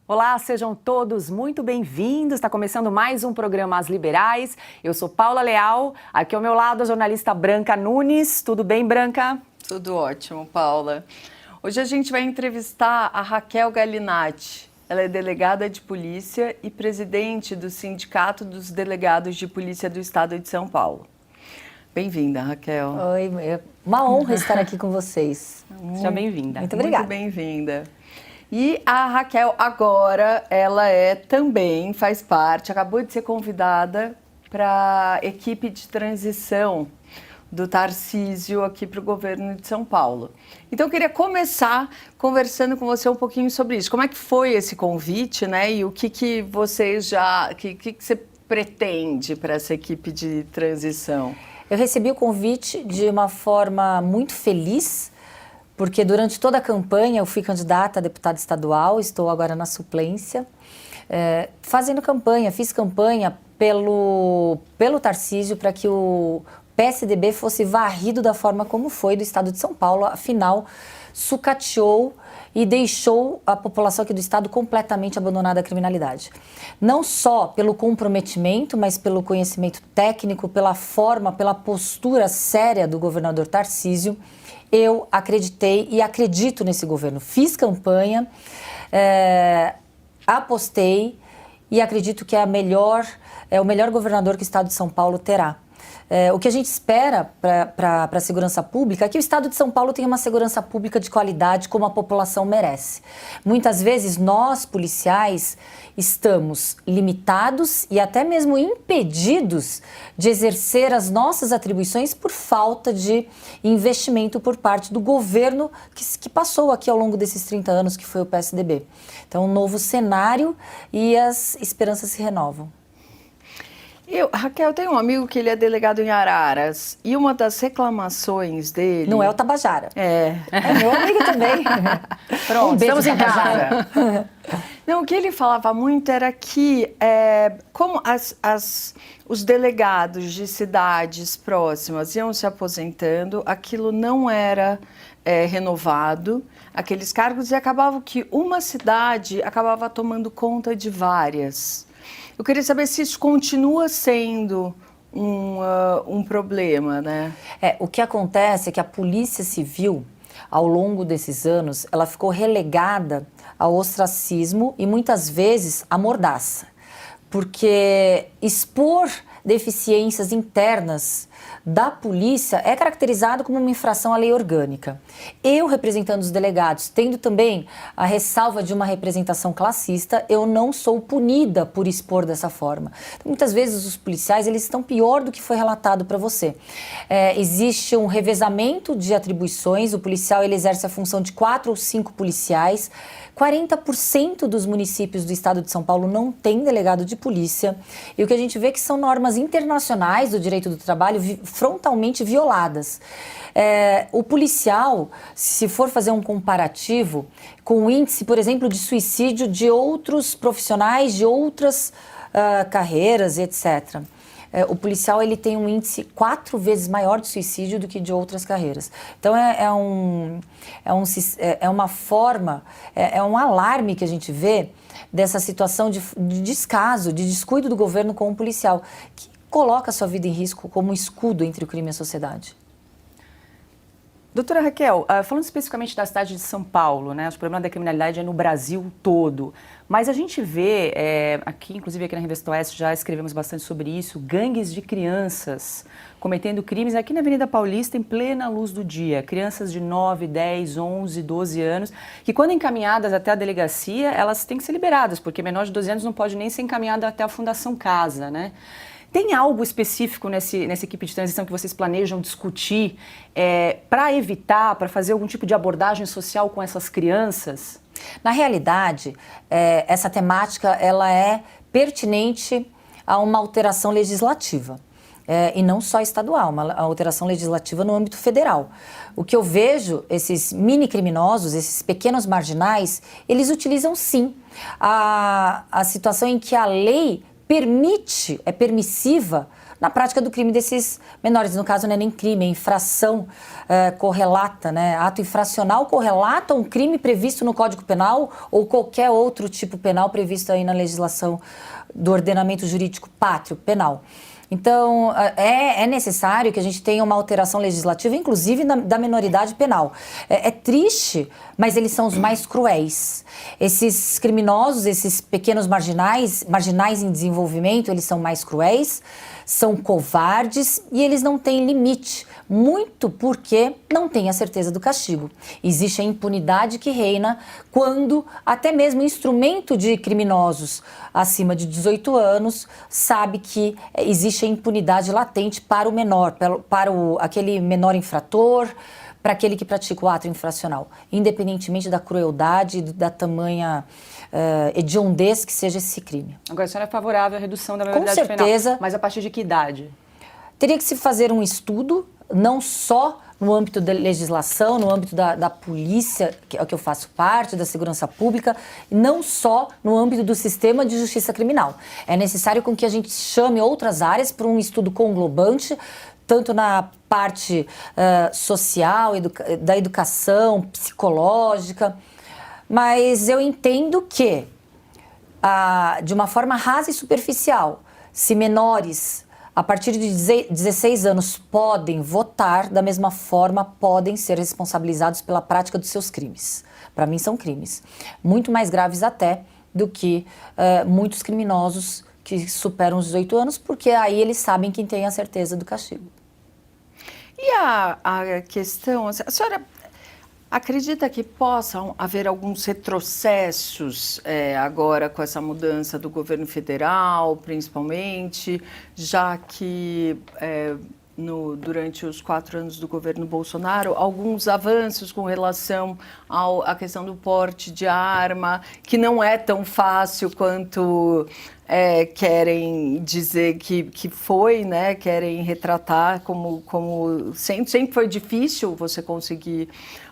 Olá, sejam todos muito bem-vindos. Está começando mais um programa As Liberais. Eu sou Paula Leal, aqui ao meu lado a jornalista Branca Nunes. Tudo bem, Branca? Tudo ótimo, Paula. Hoje a gente vai entrevistar a Raquel Gallinatti. Ela é delegada de polícia e presidente do Sindicato dos Delegados de Polícia do Estado de São Paulo. Bem-vinda, Raquel. Oi, é uma honra estar aqui com vocês. Seja bem-vinda. Muito obrigada. Muito bem-vinda. E a Raquel agora, ela também faz parte, acabou de ser convidada para a equipe de transição do Tarcísio aqui para o governo de São Paulo. Então eu queria começar conversando com você um pouquinho sobre isso. Como é que foi esse convite, né? E o que vocês que você pretende para essa equipe de transição? Eu recebi o convite de uma forma muito feliz, porque durante toda a campanha eu fui candidata a deputada estadual, estou agora na suplência, fazendo campanha, fiz campanha pelo Tarcísio para que o PSDB fosse varrido da forma como foi do estado de São Paulo, afinal sucateou e deixou a população aqui do estado completamente abandonada à criminalidade. Não só pelo comprometimento, mas pelo conhecimento técnico, pela forma, pela postura séria do governador Tarcísio. Eu acreditei e acredito nesse governo. Fiz campanha, apostei e acredito que é o melhor governador que o estado de São Paulo terá. O que a gente espera para a segurança pública é que o estado de São Paulo tenha uma segurança pública de qualidade como a população merece. Muitas vezes nós, policiais, estamos limitados e até mesmo impedidos de exercer as nossas atribuições por falta de investimento por parte do governo que passou aqui ao longo desses 30 anos, que foi o PSDB. Então, um novo cenário e as esperanças se renovam. Raquel, tem um amigo que ele é delegado em Araras e uma das reclamações dele... Não é o Tabajara. É meu amigo também. Pronto, estamos em casa. Não, o que ele falava muito era que como os delegados de cidades próximas iam se aposentando, aquilo não era renovado, aqueles cargos, e acabava que uma cidade acabava tomando conta de várias. Eu queria saber se isso continua sendo um problema, né? O que acontece é que a Polícia Civil, ao longo desses anos, ela ficou relegada ao ostracismo e muitas vezes à mordaça. Porque expor deficiências internas da polícia é caracterizado como uma infração à lei orgânica. Eu, representando os delegados, tendo também a ressalva de uma representação classista, eu não sou punida por expor dessa forma. Então, muitas vezes os policiais eles estão pior do que foi relatado para você. Existe um revezamento de atribuições, o policial ele exerce a função de 4 ou 5 policiais. 40% dos municípios do estado de São Paulo não tem delegado de polícia. E o que a gente vê que são normas internacionais do direito do trabalho frontalmente violadas. O policial, se for fazer um comparativo com o índice, por exemplo, de suicídio de outros profissionais, de outras carreiras, etc., o policial ele tem um índice 4 vezes maior de suicídio do que de outras carreiras. Então é uma forma, é um alarme que a gente vê dessa situação de descaso, de descuido do governo com o policial, que coloca a sua vida em risco como um escudo entre o crime e a sociedade. Doutora Raquel, falando especificamente da cidade de São Paulo, né, o problema da criminalidade é no Brasil todo, mas a gente vê, aqui, inclusive aqui na Revista Oeste, já escrevemos bastante sobre isso, gangues de crianças cometendo crimes aqui na Avenida Paulista em plena luz do dia. Crianças de 9, 10, 11, 12 anos, que quando encaminhadas até a delegacia, elas têm que ser liberadas, porque menor de 12 anos não pode nem ser encaminhada até a Fundação Casa, né? Tem algo específico nessa equipe de transição que vocês planejam discutir para evitar, para fazer algum tipo de abordagem social com essas crianças? Na realidade, essa temática ela é pertinente a uma alteração legislativa. E não só estadual, uma alteração legislativa no âmbito federal. O que eu vejo, esses mini criminosos, esses pequenos marginais, eles utilizam sim a situação em que a lei permite, é permissiva na prática do crime desses menores. No caso, não é nem crime, é infração correlata, né? Ato infracional correlata a um crime previsto no Código Penal ou qualquer outro tipo penal previsto aí na legislação do ordenamento jurídico pátrio penal. Então, é necessário que a gente tenha uma alteração legislativa, inclusive da minoridade penal. É triste, mas eles são os mais cruéis. Esses criminosos, esses pequenos marginais em desenvolvimento, eles são mais cruéis, são covardes e eles não têm limite, muito porque não têm a certeza do castigo. Existe a impunidade que reina quando até mesmo instrumento de criminosos acima de 18 anos sabe que existe a impunidade latente para o menor, para aquele menor infrator, para aquele que pratica o ato infracional, independentemente da crueldade, da tamanha hediondez que seja esse crime. Agora, a senhora é favorável à redução da maioridade penal. Com certeza. Mas a partir de que idade? Teria que se fazer um estudo, não só no âmbito da legislação, no âmbito da polícia, que é o que eu faço parte, da segurança pública, não só no âmbito do sistema de justiça criminal. É necessário com que a gente chame outras áreas para um estudo conglobante, tanto na parte social, da educação, psicológica, mas eu entendo que, de uma forma rasa e superficial, se menores a partir de 16 anos podem votar, da mesma forma podem ser responsabilizados pela prática dos seus crimes. Para mim são crimes, muito mais graves até do que muitos criminosos que superam os 18 anos, porque aí eles sabem quem tem a certeza do castigo. E a questão, a senhora acredita que possam haver alguns retrocessos agora com essa mudança do governo federal, principalmente, já que durante os 4 anos do governo Bolsonaro, alguns avanços com relação à questão do porte de arma, que não é tão fácil quanto querem dizer que foi, né? Querem retratar como sempre foi difícil você conseguir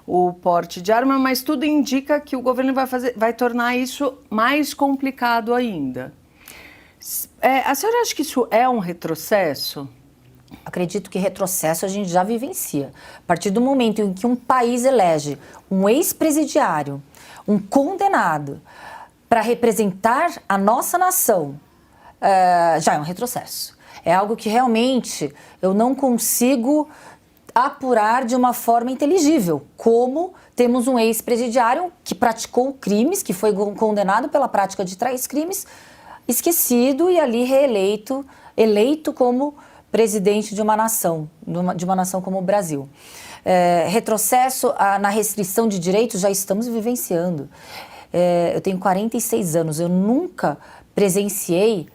o porte de arma, mas tudo indica que o governo vai tornar isso mais complicado ainda. A senhora acha que isso é um retrocesso? Acredito que retrocesso a gente já vivencia. A partir do momento em que um país elege um ex-presidiário, um condenado, para representar a nossa nação, já é um retrocesso. É algo que realmente eu não consigo apurar de uma forma inteligível, como temos um ex-presidiário que praticou crimes, que foi condenado pela prática de tais crimes, esquecido e ali eleito como presidente de uma nação como o Brasil. Retrocesso na restrição de direitos já estamos vivenciando. Eu tenho 46 anos, eu nunca presenciei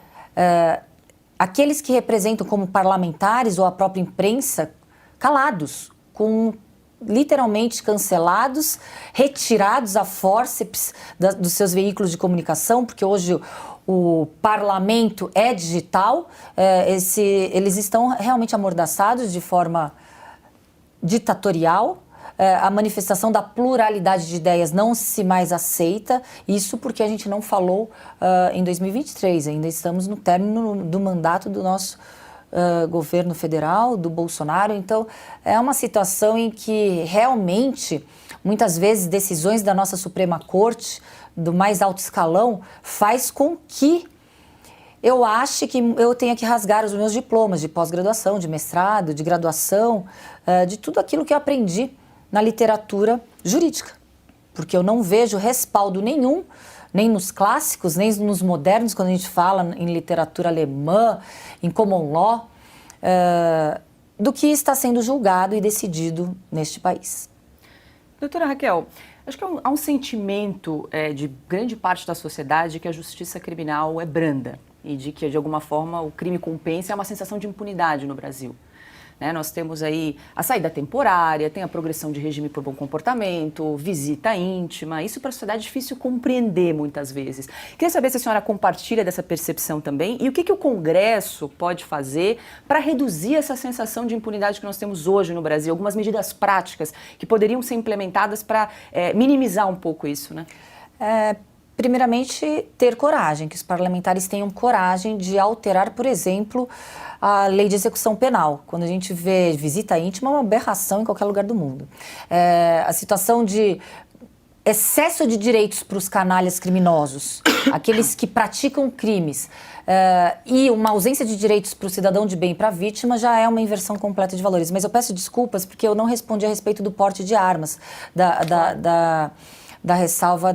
aqueles que representam como parlamentares ou a própria imprensa calados, literalmente cancelados, retirados a fórceps dos seus veículos de comunicação, porque hoje o parlamento é digital, eles estão realmente amordaçados de forma ditatorial. A manifestação da pluralidade de ideias não se mais aceita, isso porque a gente não falou em 2023, ainda estamos no término do mandato do nosso governo federal, do Bolsonaro. Então é uma situação em que realmente, muitas vezes, decisões da nossa Suprema Corte, do mais alto escalão, faz com que eu ache que eu tenha que rasgar os meus diplomas de pós-graduação, de mestrado, de graduação, de tudo aquilo que eu aprendi na literatura jurídica, porque eu não vejo respaldo nenhum, nem nos clássicos, nem nos modernos, quando a gente fala em literatura alemã, em common law, do que está sendo julgado e decidido neste país. Doutora Raquel, acho que há um sentimento de grande parte da sociedade que a justiça criminal é branda e de que, de alguma forma, o crime compensa, é uma sensação de impunidade no Brasil. né? Nós temos aí a saída temporária, tem a progressão de regime por bom comportamento, visita íntima. Isso para a sociedade é difícil compreender muitas vezes. Queria saber se a senhora compartilha dessa percepção também e o que o Congresso pode fazer para reduzir essa sensação de impunidade que nós temos hoje no Brasil. Algumas medidas práticas que poderiam ser implementadas para minimizar um pouco isso, né? Primeiramente, ter coragem, que os parlamentares tenham coragem de alterar, por exemplo, a lei de execução penal. Quando a gente vê visita íntima, é uma aberração em qualquer lugar do mundo. A situação de excesso de direitos para os canalhas criminosos, aqueles que praticam crimes, e uma ausência de direitos para o cidadão de bem e para a vítima já é uma inversão completa de valores. Mas eu peço desculpas porque eu não respondi a respeito do porte de armas, da ressalva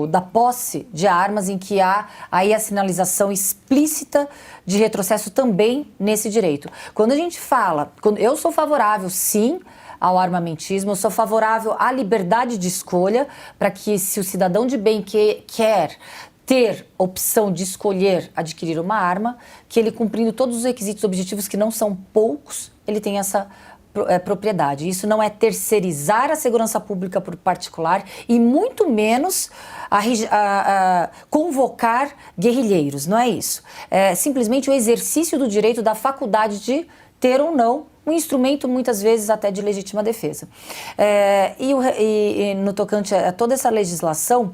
da posse de armas, em que há aí a sinalização explícita de retrocesso também nesse direito. Quando a gente fala, eu sou favorável, sim, ao armamentismo, eu sou favorável à liberdade de escolha, para que, se o cidadão de bem quer ter opção de escolher adquirir uma arma, que ele, cumprindo todos os requisitos objetivos, que não são poucos, ele tem essa propriedade. Isso não é terceirizar a segurança pública por particular e muito menos convocar guerrilheiros, não é isso. É simplesmente o exercício do direito, da faculdade de ter ou não um instrumento, muitas vezes até de legítima defesa. E no tocante a toda essa legislação,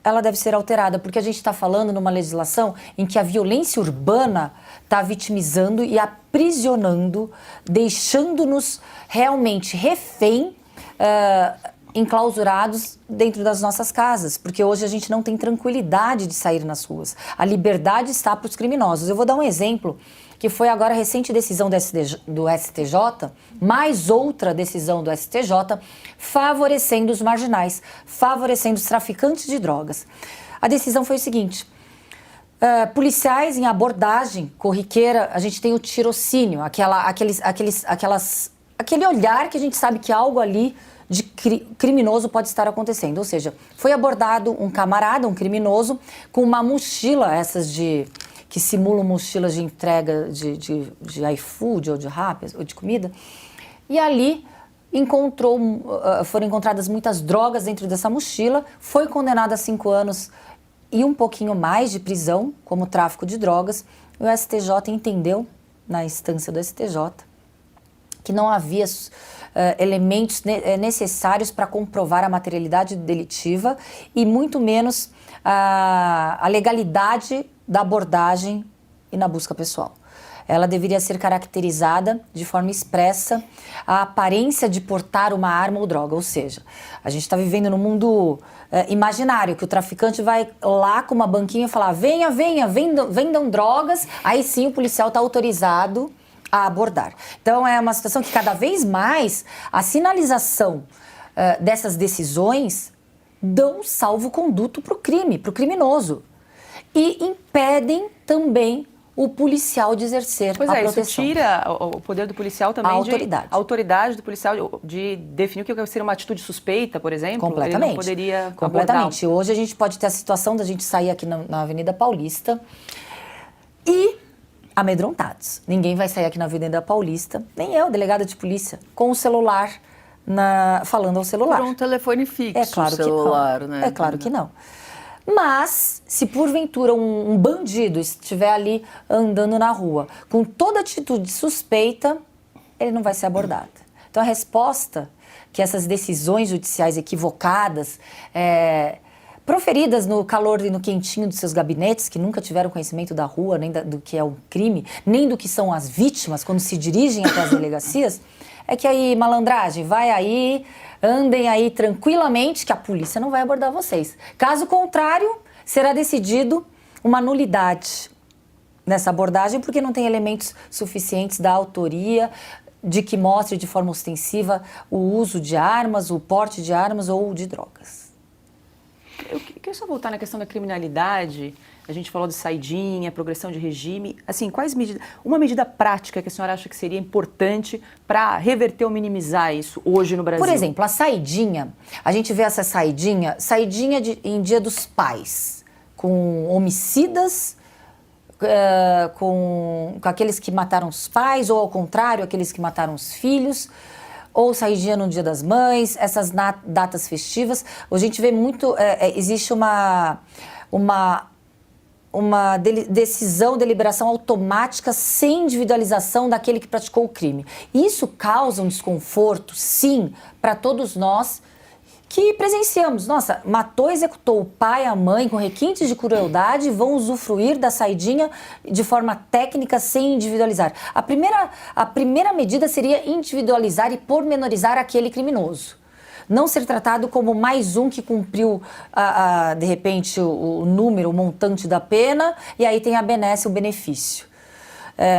ela deve ser alterada, porque a gente está falando numa legislação em que a violência urbana está vitimizando e aprisionando, deixando-nos realmente refém, enclausurados dentro das nossas casas, porque hoje a gente não tem tranquilidade de sair nas ruas. A liberdade está para os criminosos. Eu vou dar um exemplo, que foi agora a recente decisão do STJ, mais outra decisão do STJ, favorecendo os marginais, favorecendo os traficantes de drogas. A decisão foi o seguinte: policiais em abordagem corriqueira, a gente tem o tirocínio, aquele olhar que a gente sabe que algo ali de criminoso pode estar acontecendo. Ou seja, foi abordado um camarada, um criminoso, com uma mochila, essas que simulam mochilas de entrega de iFood ou de Rappi ou de comida, e ali foram encontradas muitas drogas dentro dessa mochila, foi condenado a 5 anos e um pouquinho mais de prisão, como tráfico de drogas. O STJ entendeu, na instância do STJ, que não havia elementos necessários para comprovar a materialidade delitiva e muito menos a legalidade da abordagem e na busca pessoal. Ela deveria ser caracterizada de forma expressa a aparência de portar uma arma ou droga, ou seja, a gente está vivendo num mundo imaginário, que o traficante vai lá com uma banquinha e falar: venha, vendam drogas, aí sim o policial está autorizado a abordar. Então é uma situação que cada vez mais a sinalização dessas decisões dão salvo-conduto para o crime, para o criminoso, e impedem também o policial de exercer a proteção. Isso tira o poder do policial também, a autoridade do policial de definir o que seria uma atitude suspeita, por exemplo. Completamente. Ele não poderia Completamente. abordar. Hoje a gente pode ter a situação da gente sair aqui na Avenida Paulista e amedrontados. Ninguém vai sair aqui na Avenida Paulista, nem eu, delegada de polícia, com o celular falando ao celular. Por um telefone fixo, é claro celular, que não. né? É claro que não. Mas, se porventura um bandido estiver ali andando na rua com toda atitude suspeita, ele não vai ser abordado. Então, a resposta que essas decisões judiciais equivocadas, proferidas no calor e no quentinho dos seus gabinetes, que nunca tiveram conhecimento da rua, nem do que é um crime, nem do que são as vítimas quando se dirigem até as delegacias, é que aí, malandragem, vai aí, andem aí tranquilamente, que a polícia não vai abordar vocês. Caso contrário, será decidido uma nulidade nessa abordagem, porque não tem elementos suficientes da autoria, de que mostre de forma ostensiva o uso de armas, o porte de armas ou de drogas. Eu queria só voltar na questão da criminalidade. A gente falou de saidinha, progressão de regime. Assim, uma medida prática que a senhora acha que seria importante para reverter ou minimizar isso hoje no Brasil? Por exemplo, a saidinha, a gente vê essa saidinha em Dia dos Pais, com homicidas com aqueles que mataram os pais, ou ao contrário, aqueles que mataram os filhos, ou saidinha no Dia das Mães, essas datas festivas. A gente vê muito, existe uma decisão, deliberação automática sem individualização daquele que praticou o crime. Isso causa um desconforto, sim, para todos nós que presenciamos. Nossa, matou, executou o pai, a mãe com requintes de crueldade e vão usufruir da saidinha de forma técnica sem individualizar. A primeira medida seria individualizar e pormenorizar aquele criminoso. Não ser tratado como mais um que cumpriu, de repente, o número, o montante da pena, e aí tem a benesse, o benefício.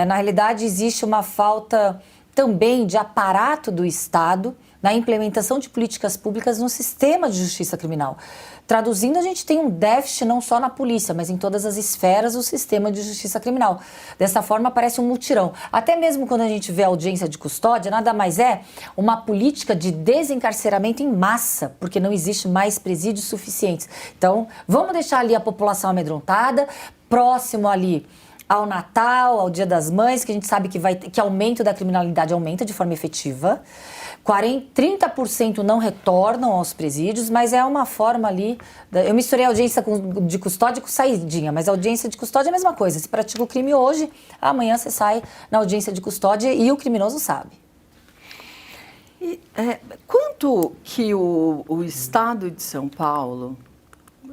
Na realidade, existe uma falta também de aparato do Estado na implementação de políticas públicas no sistema de justiça criminal. Traduzindo, a gente tem um déficit não só na polícia, mas em todas as esferas do sistema de justiça criminal. Dessa forma, parece um mutirão. Até mesmo quando a gente vê a audiência de custódia, nada mais é uma política de desencarceramento em massa, porque não existe mais presídios suficientes. Então, vamos deixar ali a população amedrontada, próximo ali ao Natal, ao Dia das Mães, que a gente sabe que aumento da criminalidade aumenta de forma efetiva. 30% não retornam aos presídios, mas é uma forma ali... Eu misturei a audiência de custódia com saidinha, mas a audiência de custódia é a mesma coisa. Se pratica o crime hoje, amanhã você sai na audiência de custódia e o criminoso sabe. E, quanto que o Estado de São Paulo...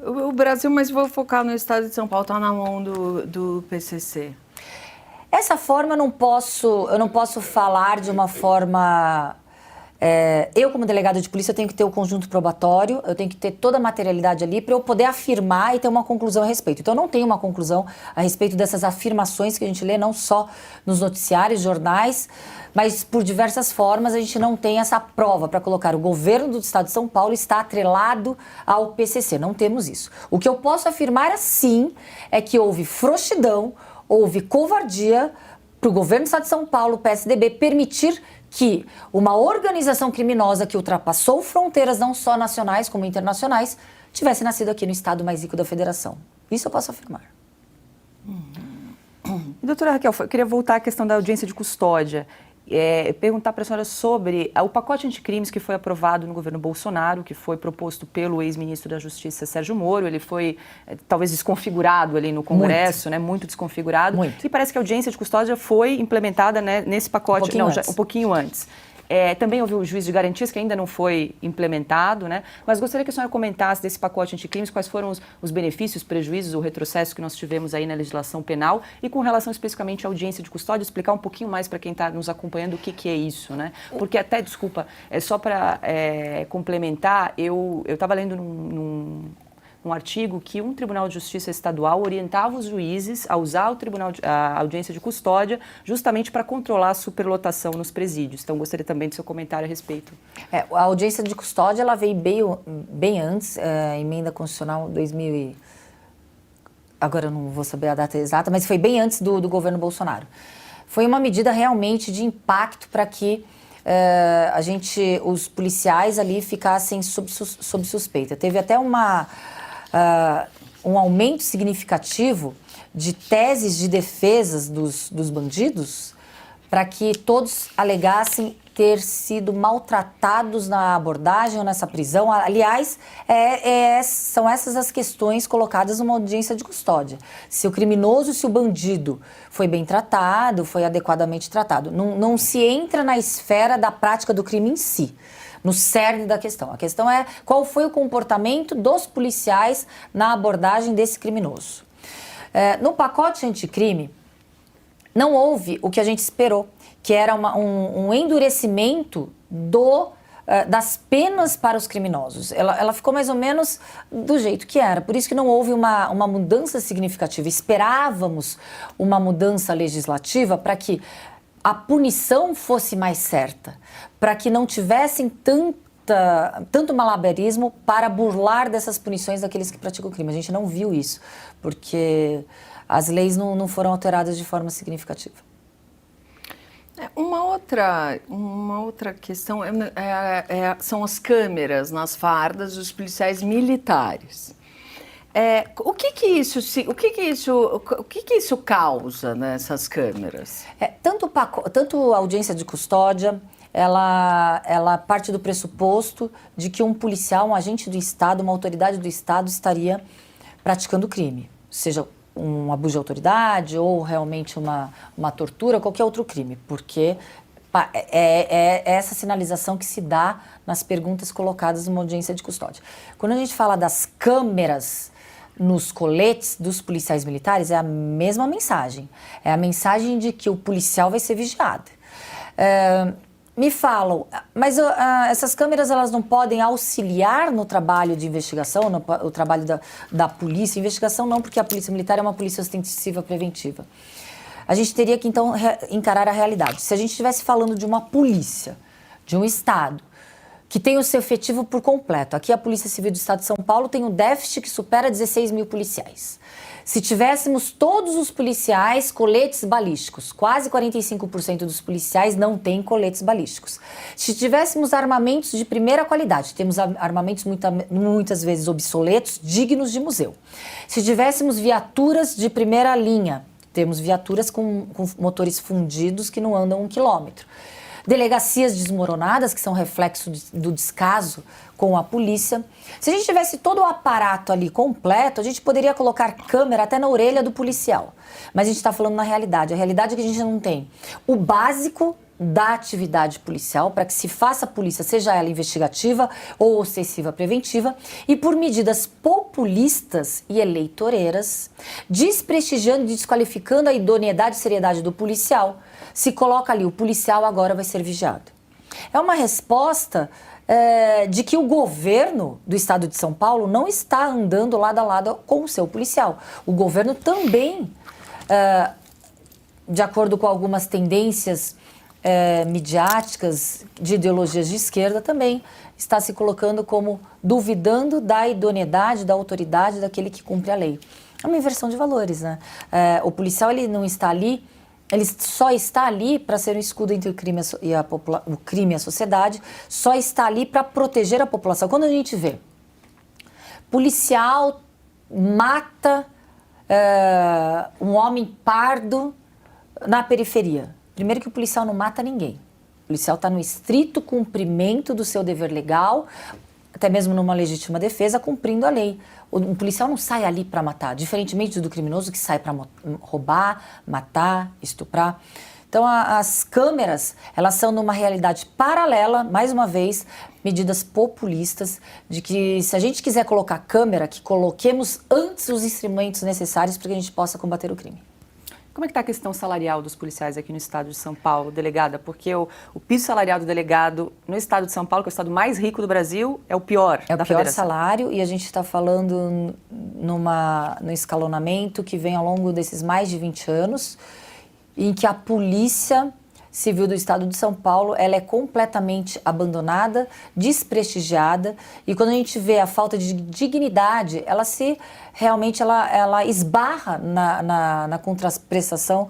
O Brasil, mas vou focar no Estado de São Paulo, está na mão do PCC. Essa forma eu não posso falar de uma forma... eu, como delegado de polícia, eu tenho que ter o conjunto probatório, eu tenho que ter toda a materialidade ali para eu poder afirmar e ter uma conclusão a respeito. Então, eu não tenho uma conclusão a respeito dessas afirmações que a gente lê, não só nos noticiários, jornais, mas por diversas formas a gente não tem essa prova para colocar. O governo do Estado de São Paulo está atrelado ao PCC, não temos isso. O que eu posso afirmar, sim, é que houve frouxidão, houve covardia para o governo do Estado de São Paulo, o PSDB, permitir que uma organização criminosa que ultrapassou fronteiras não só nacionais como internacionais tivesse nascido aqui no estado mais rico da federação. Isso eu posso afirmar. Doutora Raquel, eu queria voltar à questão da audiência de custódia. Perguntar para a senhora sobre o pacote anticrimes que foi aprovado no governo Bolsonaro, que foi proposto pelo ex-ministro da Justiça, Sérgio Moro. Ele foi talvez desconfigurado ali no Congresso, muito desconfigurado. Muito. E parece que a audiência de custódia foi implementada, né, nesse pacote um pouquinho antes. Também houve o juízo de garantias, que ainda não foi implementado, né? Mas gostaria que a senhora comentasse desse pacote anticrimes, quais foram os benefícios, prejuízos ou retrocessos que nós tivemos aí na legislação penal e com relação especificamente à audiência de custódia, explicar um pouquinho mais para quem está nos acompanhando o que é isso, né? Porque até, desculpa, só para complementar, eu estava lendo um artigo que um Tribunal de Justiça estadual orientava os juízes a usar a audiência de custódia justamente para controlar a superlotação nos presídios. Então, gostaria também do seu comentário a respeito. A audiência de custódia, ela veio bem antes, emenda constitucional 2000 agora eu não vou saber a data exata, mas foi bem antes do governo Bolsonaro. Foi uma medida realmente de impacto para que os policiais ali ficassem sob suspeita. Teve até um aumento significativo de teses de defesas dos bandidos para que todos alegassem ter sido maltratados na abordagem ou nessa prisão. Aliás, são essas as questões colocadas numa audiência de custódia. Se o criminoso, se o bandido foi bem tratado, foi adequadamente tratado. Não se entra na esfera da prática do crime em si, no cerne da questão. A questão é qual foi o comportamento dos policiais na abordagem desse criminoso. No pacote anticrime, não houve o que a gente esperou, que era um endurecimento das penas para os criminosos. Ela ficou mais ou menos do jeito que era. Por isso que não houve uma mudança significativa. Esperávamos uma mudança legislativa para que a punição fosse mais certa, para que não tivessem tanto malabarismo para burlar dessas punições daqueles que praticam o crime. A gente não viu isso, porque as leis não foram alteradas de forma significativa. Uma outra questão são as câmeras nas fardas dos policiais militares. O que que isso causa nessas câmeras? Tanto a audiência de custódia, ela parte do pressuposto de que um policial, um agente do Estado, uma autoridade do Estado estaria praticando crime, seja um abuso de autoridade ou realmente uma tortura, qualquer outro crime, porque é essa sinalização que se dá nas perguntas colocadas numa audiência de custódia. Quando a gente fala das câmeras nos coletes dos policiais militares, é a mesma mensagem. É a mensagem de que o policial vai ser vigiado. Me falam, mas essas câmeras elas não podem auxiliar no trabalho de investigação, no trabalho da polícia? Investigação não, porque a polícia militar é uma polícia ostensiva preventiva. A gente teria que, então, encarar a realidade. Se a gente estivesse falando de uma polícia, de um Estado, que tem o seu efetivo por completo. Aqui a Polícia Civil do Estado de São Paulo tem um déficit que supera 16 mil policiais. Se tivéssemos todos os policiais coletes balísticos, quase 45% dos policiais não têm coletes balísticos. Se tivéssemos armamentos de primeira qualidade, temos armamentos muitas vezes obsoletos, dignos de museu. Se tivéssemos viaturas de primeira linha, temos viaturas com motores fundidos que não andam 1 quilômetro. Delegacias desmoronadas, que são reflexo do descaso com a polícia. Se a gente tivesse todo o aparato ali completo, a gente poderia colocar câmera até na orelha do policial. Mas a gente está falando na realidade. A realidade é que a gente não tem o básico da atividade policial para que se faça a polícia, seja ela investigativa ou ostensiva preventiva, e por medidas populistas e eleitoreiras, desprestigiando e desqualificando a idoneidade e seriedade do policial, se coloca ali, o policial agora vai ser vigiado. É uma resposta de que o governo do Estado de São Paulo não está andando lado a lado com o seu policial. O governo também, de acordo com algumas tendências midiáticas de ideologias de esquerda, também está se colocando como duvidando da idoneidade, da autoridade daquele que cumpre a lei. É uma inversão de valores, né? O policial ele não está ali, ele só está ali para ser um escudo entre o crime e a sociedade, só está ali para proteger a população. Quando a gente vê policial mata um homem pardo na periferia, primeiro que o policial não mata ninguém. O policial está no estrito cumprimento do seu dever legal, até mesmo numa legítima defesa, cumprindo a lei. O policial não sai ali para matar, diferentemente do criminoso que sai para roubar, matar, estuprar. Então, as câmeras, elas são numa realidade paralela, mais uma vez, medidas populistas, de que se a gente quiser colocar câmera, que coloquemos antes os instrumentos necessários para que a gente possa combater o crime. Como é que está a questão salarial dos policiais aqui no estado de São Paulo, delegada? Porque o piso salarial do delegado no estado de São Paulo, que é o estado mais rico do Brasil, é o pior da federação. É o pior salário, e a gente está falando no escalonamento que vem ao longo desses mais de 20 anos, em que a Polícia Civil do Estado de São Paulo, ela é completamente abandonada, desprestigiada, e quando a gente vê a falta de dignidade, ela esbarra na contraprestação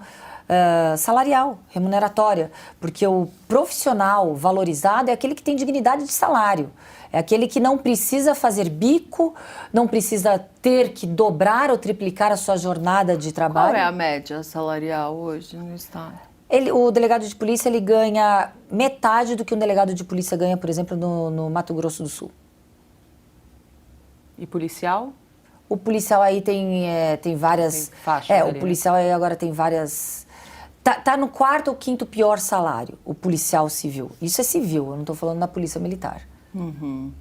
salarial, remuneratória, porque o profissional valorizado é aquele que tem dignidade de salário, é aquele que não precisa fazer bico, não precisa ter que dobrar ou triplicar a sua jornada de trabalho. Qual é a média salarial hoje no estado? O delegado de polícia ele ganha metade do que um delegado de polícia ganha, por exemplo, no Mato Grosso do Sul. E policial? O policial aí tem várias... Tem faixas ali, o policial aí agora tem várias... Tá no 4º ou 5º pior salário, o policial civil. Isso é civil, eu não estou falando da polícia militar. Uhum.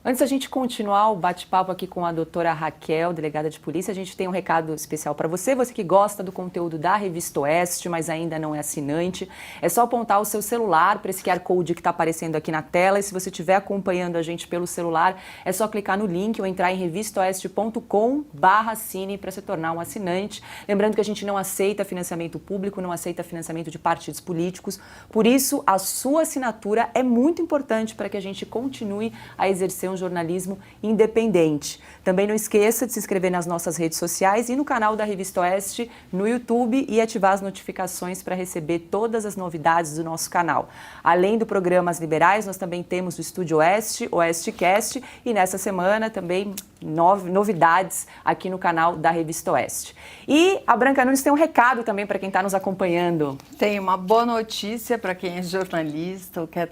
Antes da gente continuar o bate-papo aqui com a doutora Raquel, delegada de polícia, a gente tem um recado especial para você, você que gosta do conteúdo da Revista Oeste, mas ainda não é assinante. É só apontar o seu celular para esse QR Code que está aparecendo aqui na tela, e se você estiver acompanhando a gente pelo celular, é só clicar no link ou entrar em revistaoeste.com/assine para se tornar um assinante. Lembrando que a gente não aceita financiamento público, não aceita financiamento de partidos políticos, por isso a sua assinatura é muito importante para que a gente continue a exercer um jornalismo independente. Também não esqueça de se inscrever nas nossas redes sociais e no canal da Revista Oeste no YouTube e ativar as notificações para receber todas as novidades do nosso canal. Além do programa As Liberais, nós também temos o Estúdio Oeste, Oestecast, e nessa semana também novidades aqui no canal da Revista Oeste. E a Branca Nunes tem um recado também para quem está nos acompanhando. Tem uma boa notícia para quem é jornalista ou quer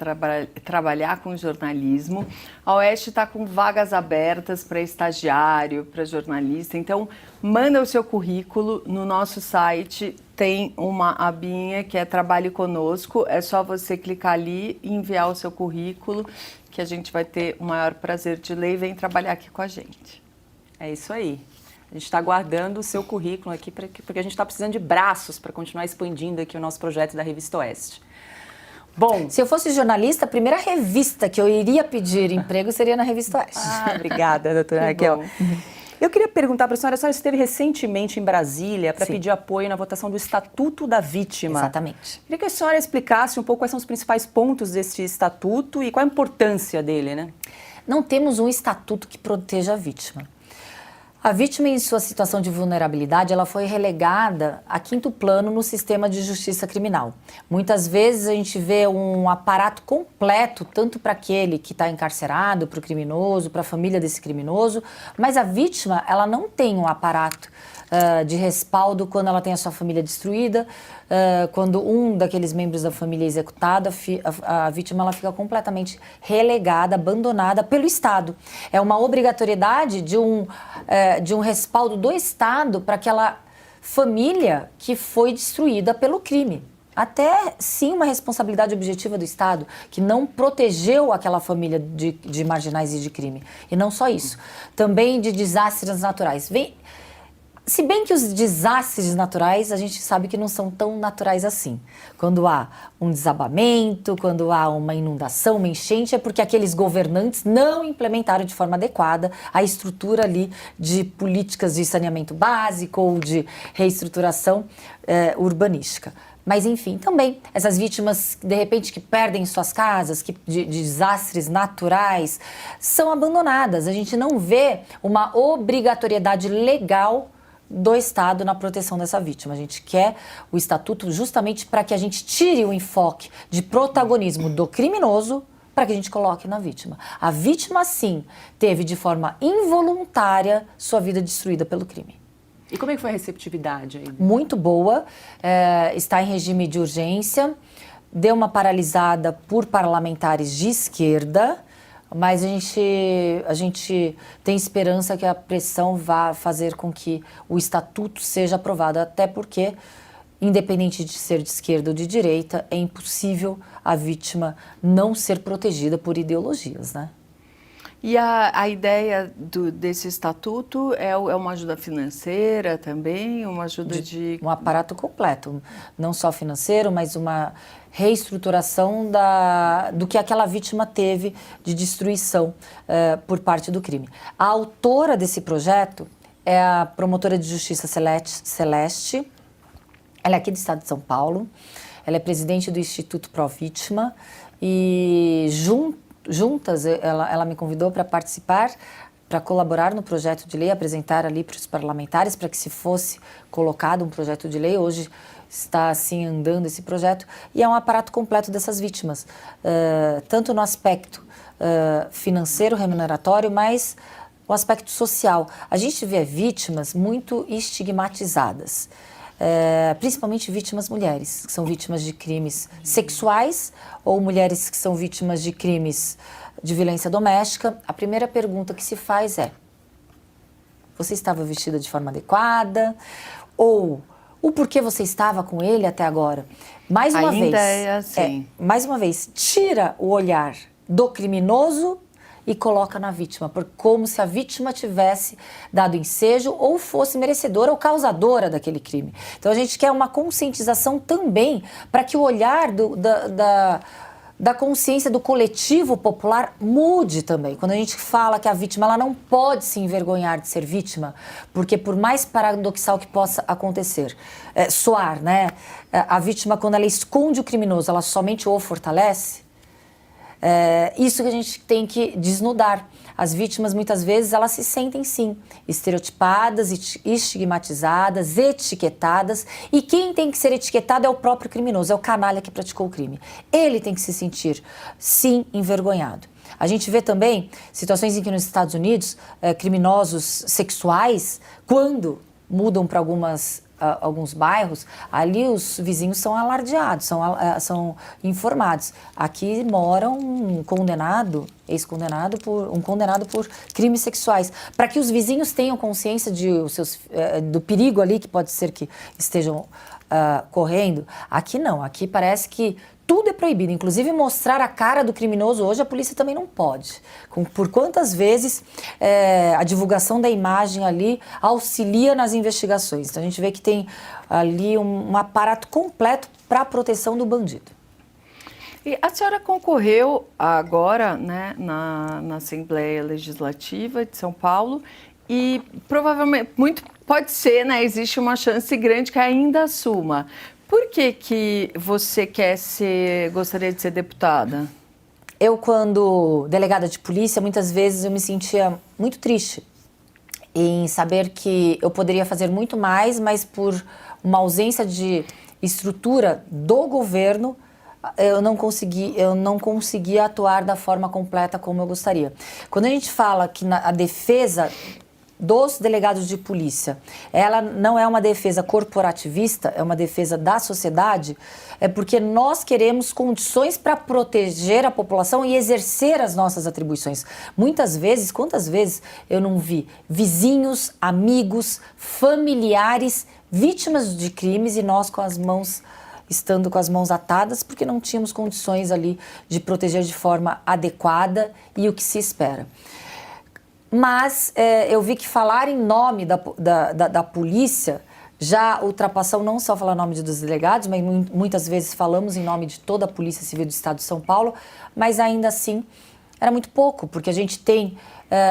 trabalhar com jornalismo. A Oeste está com vagas abertas para estagiário, para jornalista. Então, manda o seu currículo no nosso site. Tem uma abinha que é Trabalhe Conosco. É só você clicar ali e enviar o seu currículo, que a gente vai ter o maior prazer de ler e vem trabalhar aqui com a gente. É isso aí. A gente está aguardando o seu currículo aqui, porque a gente está precisando de braços para continuar expandindo aqui o nosso projeto da Revista Oeste. Bom, se eu fosse jornalista, a primeira revista que eu iria pedir emprego seria na Revista Oeste. Obrigada, doutora Raquel. Eu queria perguntar para a senhora esteve recentemente em Brasília para pedir apoio na votação do Estatuto da Vítima. Exatamente. Queria que a senhora explicasse um pouco quais são os principais pontos desse estatuto e qual a importância dele, né? Não temos um estatuto que proteja a vítima. A vítima, em sua situação de vulnerabilidade, ela foi relegada a quinto plano no sistema de justiça criminal. Muitas vezes a gente vê um aparato completo, tanto para aquele que está encarcerado, para o criminoso, para a família desse criminoso, mas a vítima, ela não tem um aparato de respaldo quando ela tem a sua família destruída, quando um daqueles membros da família é executado, a vítima ela fica completamente relegada, abandonada pelo Estado. É uma obrigatoriedade de um respaldo do Estado para aquela família que foi destruída pelo crime. Até, sim, uma responsabilidade objetiva do Estado, que não protegeu aquela família de marginais e de crime. E não só isso, também de desastres naturais. Se bem que os desastres naturais, a gente sabe que não são tão naturais assim. Quando há um desabamento, quando há uma inundação, uma enchente, é porque aqueles governantes não implementaram de forma adequada a estrutura ali de políticas de saneamento básico ou de reestruturação urbanística. Mas, enfim, também essas vítimas, de repente, que perdem suas casas, de desastres naturais, são abandonadas. A gente não vê uma obrigatoriedade legal do Estado na proteção dessa vítima. A gente quer o Estatuto justamente para que a gente tire o enfoque de protagonismo do criminoso para que a gente coloque na vítima. A vítima, sim, teve de forma involuntária sua vida destruída pelo crime. E como é que foi a receptividade aí? Muito boa, está em regime de urgência, deu uma paralisada por parlamentares de esquerda, mas a gente tem esperança que a pressão vá fazer com que o estatuto seja aprovado, até porque, independente de ser de esquerda ou de direita, é impossível a vítima não ser protegida por ideologias, né? E a ideia desse estatuto é uma ajuda financeira também, uma ajuda de... Um aparato completo, não só financeiro, mas uma reestruturação do que aquela vítima teve de destruição por parte do crime. A autora desse projeto é a promotora de justiça Celeste, ela é aqui do estado de São Paulo, ela é presidente do Instituto Pró Vítima e juntas, ela me convidou para participar, para colaborar no projeto de lei, apresentar ali para os parlamentares, para que se fosse colocado um projeto de lei. Hoje está assim andando esse projeto e é um aparato completo dessas vítimas, tanto no aspecto financeiro, remuneratório, mas o aspecto social. A gente vê vítimas muito estigmatizadas. Principalmente vítimas mulheres, que são vítimas de crimes sexuais ou mulheres que são vítimas de crimes de violência doméstica. A primeira pergunta que se faz é: você estava vestida de forma adequada? Ou o porquê você estava com ele até agora? Mais uma vez, tira o olhar do criminoso e coloca na vítima, como se a vítima tivesse dado ensejo ou fosse merecedora ou causadora daquele crime. Então a gente quer uma conscientização também para que o olhar da consciência do coletivo popular mude também. Quando a gente fala que a vítima ela não pode se envergonhar de ser vítima, porque por mais paradoxal que possa acontecer, soar, né? A vítima, quando ela esconde o criminoso, ela somente o fortalece. Isso que a gente tem que desnudar. As vítimas, muitas vezes, elas se sentem, sim, estereotipadas, estigmatizadas, etiquetadas. E quem tem que ser etiquetado é o próprio criminoso, é o canalha que praticou o crime. Ele tem que se sentir, sim, envergonhado. A gente vê também situações em que nos Estados Unidos, criminosos sexuais, quando mudam para alguns bairros, ali os vizinhos são alardeados, são informados. Aqui mora um condenado, ex-condenado, um condenado por crimes sexuais. Para que os vizinhos tenham consciência do perigo ali que pode ser que estejam correndo. Aqui não, aqui parece que tudo é proibido, inclusive mostrar a cara do criminoso hoje a polícia também não pode. Por quantas vezes a divulgação da imagem ali auxilia nas investigações. Então a gente vê que tem ali um aparato completo para a proteção do bandido. E a senhora concorreu agora, né, na Assembleia Legislativa de São Paulo e provavelmente, muito pode ser, né, existe uma chance grande que ainda assuma. Por que você gostaria de ser deputada? Eu, quando delegada de polícia, muitas vezes eu me sentia muito triste em saber que eu poderia fazer muito mais, mas por uma ausência de estrutura do governo, eu não conseguia atuar da forma completa como eu gostaria. Quando a gente fala que a defesa dos delegados de polícia, ela não é uma defesa corporativista, é uma defesa da sociedade, é porque nós queremos condições para proteger a população e exercer as nossas atribuições. Muitas vezes, quantas vezes eu não vi vizinhos, amigos, familiares, vítimas de crimes e nós estando com as mãos atadas porque não tínhamos condições ali de proteger de forma adequada e o que se espera. Mas eu vi que falar em nome da polícia já ultrapassou não só falar em nome dos delegados, mas muitas vezes falamos em nome de toda a Polícia Civil do Estado de São Paulo, mas ainda assim era muito pouco, porque a gente tem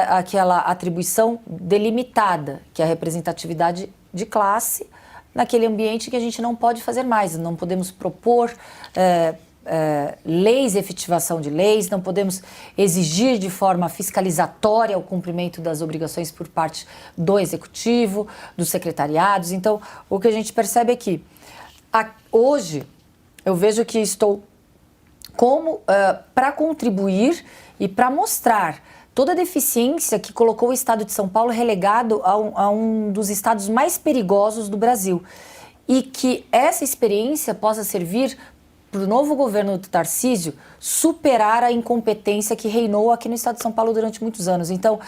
aquela atribuição delimitada, que é a representatividade de classe, naquele ambiente que a gente não pode fazer mais, não podemos propor leis, efetivação de leis, não podemos exigir de forma fiscalizatória o cumprimento das obrigações por parte do executivo, dos secretariados. Então, o que a gente percebe é que hoje eu vejo que estou para contribuir e para mostrar toda a deficiência que colocou o Estado de São Paulo relegado a um dos estados mais perigosos do Brasil. E que essa experiência possa servir para o novo governo do Tarcísio superar a incompetência que reinou aqui no Estado de São Paulo durante muitos anos. Então,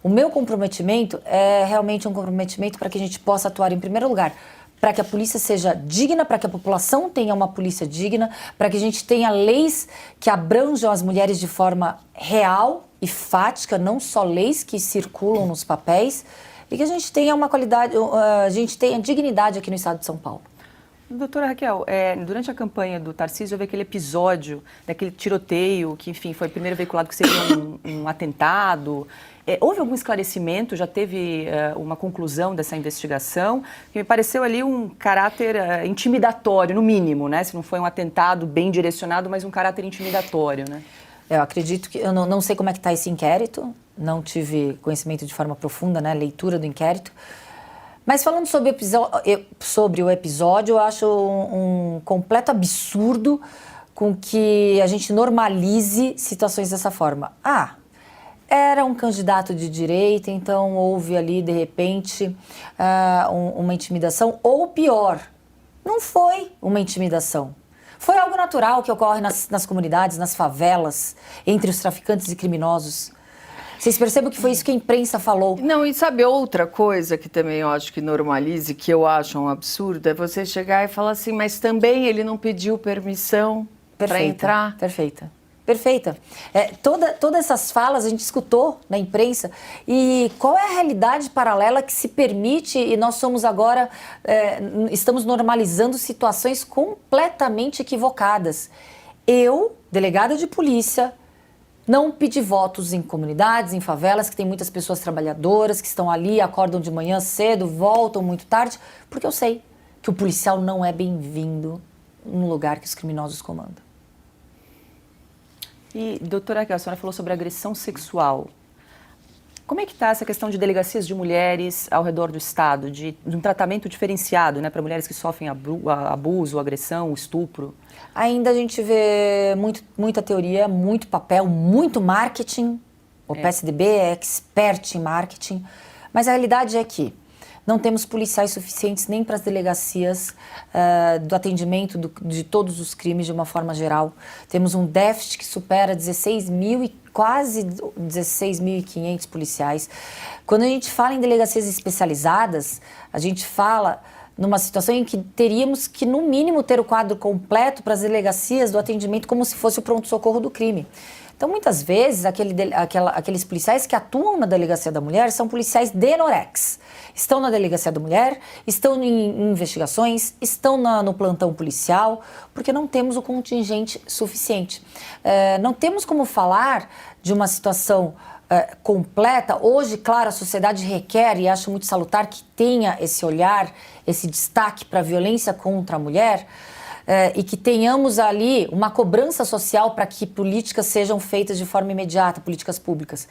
o meu comprometimento é realmente um comprometimento para que a gente possa atuar, em primeiro lugar, para que a polícia seja digna, para que a população tenha uma polícia digna, para que a gente tenha leis que abranjam as mulheres de forma real e fática, não só leis que circulam nos papéis, e que a gente tenha uma qualidade, a gente tenha dignidade aqui no Estado de São Paulo. Doutora Raquel, durante a campanha do Tarcísio houve aquele episódio daquele tiroteio que, enfim, foi primeiro veiculado que seria um atentado. Houve algum esclarecimento? Já teve uma conclusão dessa investigação? Que me pareceu ali um caráter intimidatório, no mínimo, né? Se não foi um atentado bem direcionado, mas um caráter intimidatório, né? Eu acredito que... Eu não sei como é que está esse inquérito, não tive conhecimento de forma profunda, né? Leitura do inquérito. Mas falando sobre o episódio, eu acho um completo absurdo com que a gente normalize situações dessa forma. Era um candidato de direita, então houve ali, de repente, uma intimidação. Ou pior, não foi uma intimidação. Foi algo natural que ocorre nas comunidades, nas favelas, entre os traficantes e criminosos. Vocês percebem que foi isso que a imprensa falou? Não, e sabe outra coisa que também eu acho que normalize, que eu acho um absurdo, é você chegar e falar assim, mas também ele não pediu permissão para entrar. Perfeita. Todas essas falas a gente escutou na imprensa. E qual é a realidade paralela que se permite e nós somos agora, estamos normalizando situações completamente equivocadas. Eu, delegada de polícia, não pedi votos em comunidades, em favelas, que tem muitas pessoas trabalhadoras, que estão ali, acordam de manhã cedo, voltam muito tarde, porque eu sei que o policial não é bem-vindo no lugar que os criminosos comandam. E, doutora Raquel, a senhora falou sobre agressão sexual. Como é que está essa questão de delegacias de mulheres ao redor do Estado, de um tratamento diferenciado, né, para mulheres que sofrem abuso, agressão, estupro? Ainda a gente vê muita teoria, muito papel, muito marketing. O PSDB é expert em marketing, mas a realidade é que não temos policiais suficientes nem para as delegacias do atendimento de todos os crimes de uma forma geral. Temos um déficit que supera 16 mil e quase 16.500 policiais. Quando a gente fala em delegacias especializadas, a gente fala numa situação em que teríamos que, no mínimo, ter o quadro completo para as delegacias do atendimento como se fosse o pronto-socorro do crime. Então, muitas vezes, aqueles policiais que atuam na Delegacia da Mulher são policiais de Norex. Estão na Delegacia da Mulher, estão em investigações, estão no plantão policial, porque não temos o contingente suficiente. Não temos como falar de uma situação completa. Hoje, claro, a sociedade requer, e acho muito salutar, que tenha esse olhar, esse destaque para a violência contra a mulher, e que tenhamos ali uma cobrança social para que políticas sejam feitas de forma imediata, políticas públicas.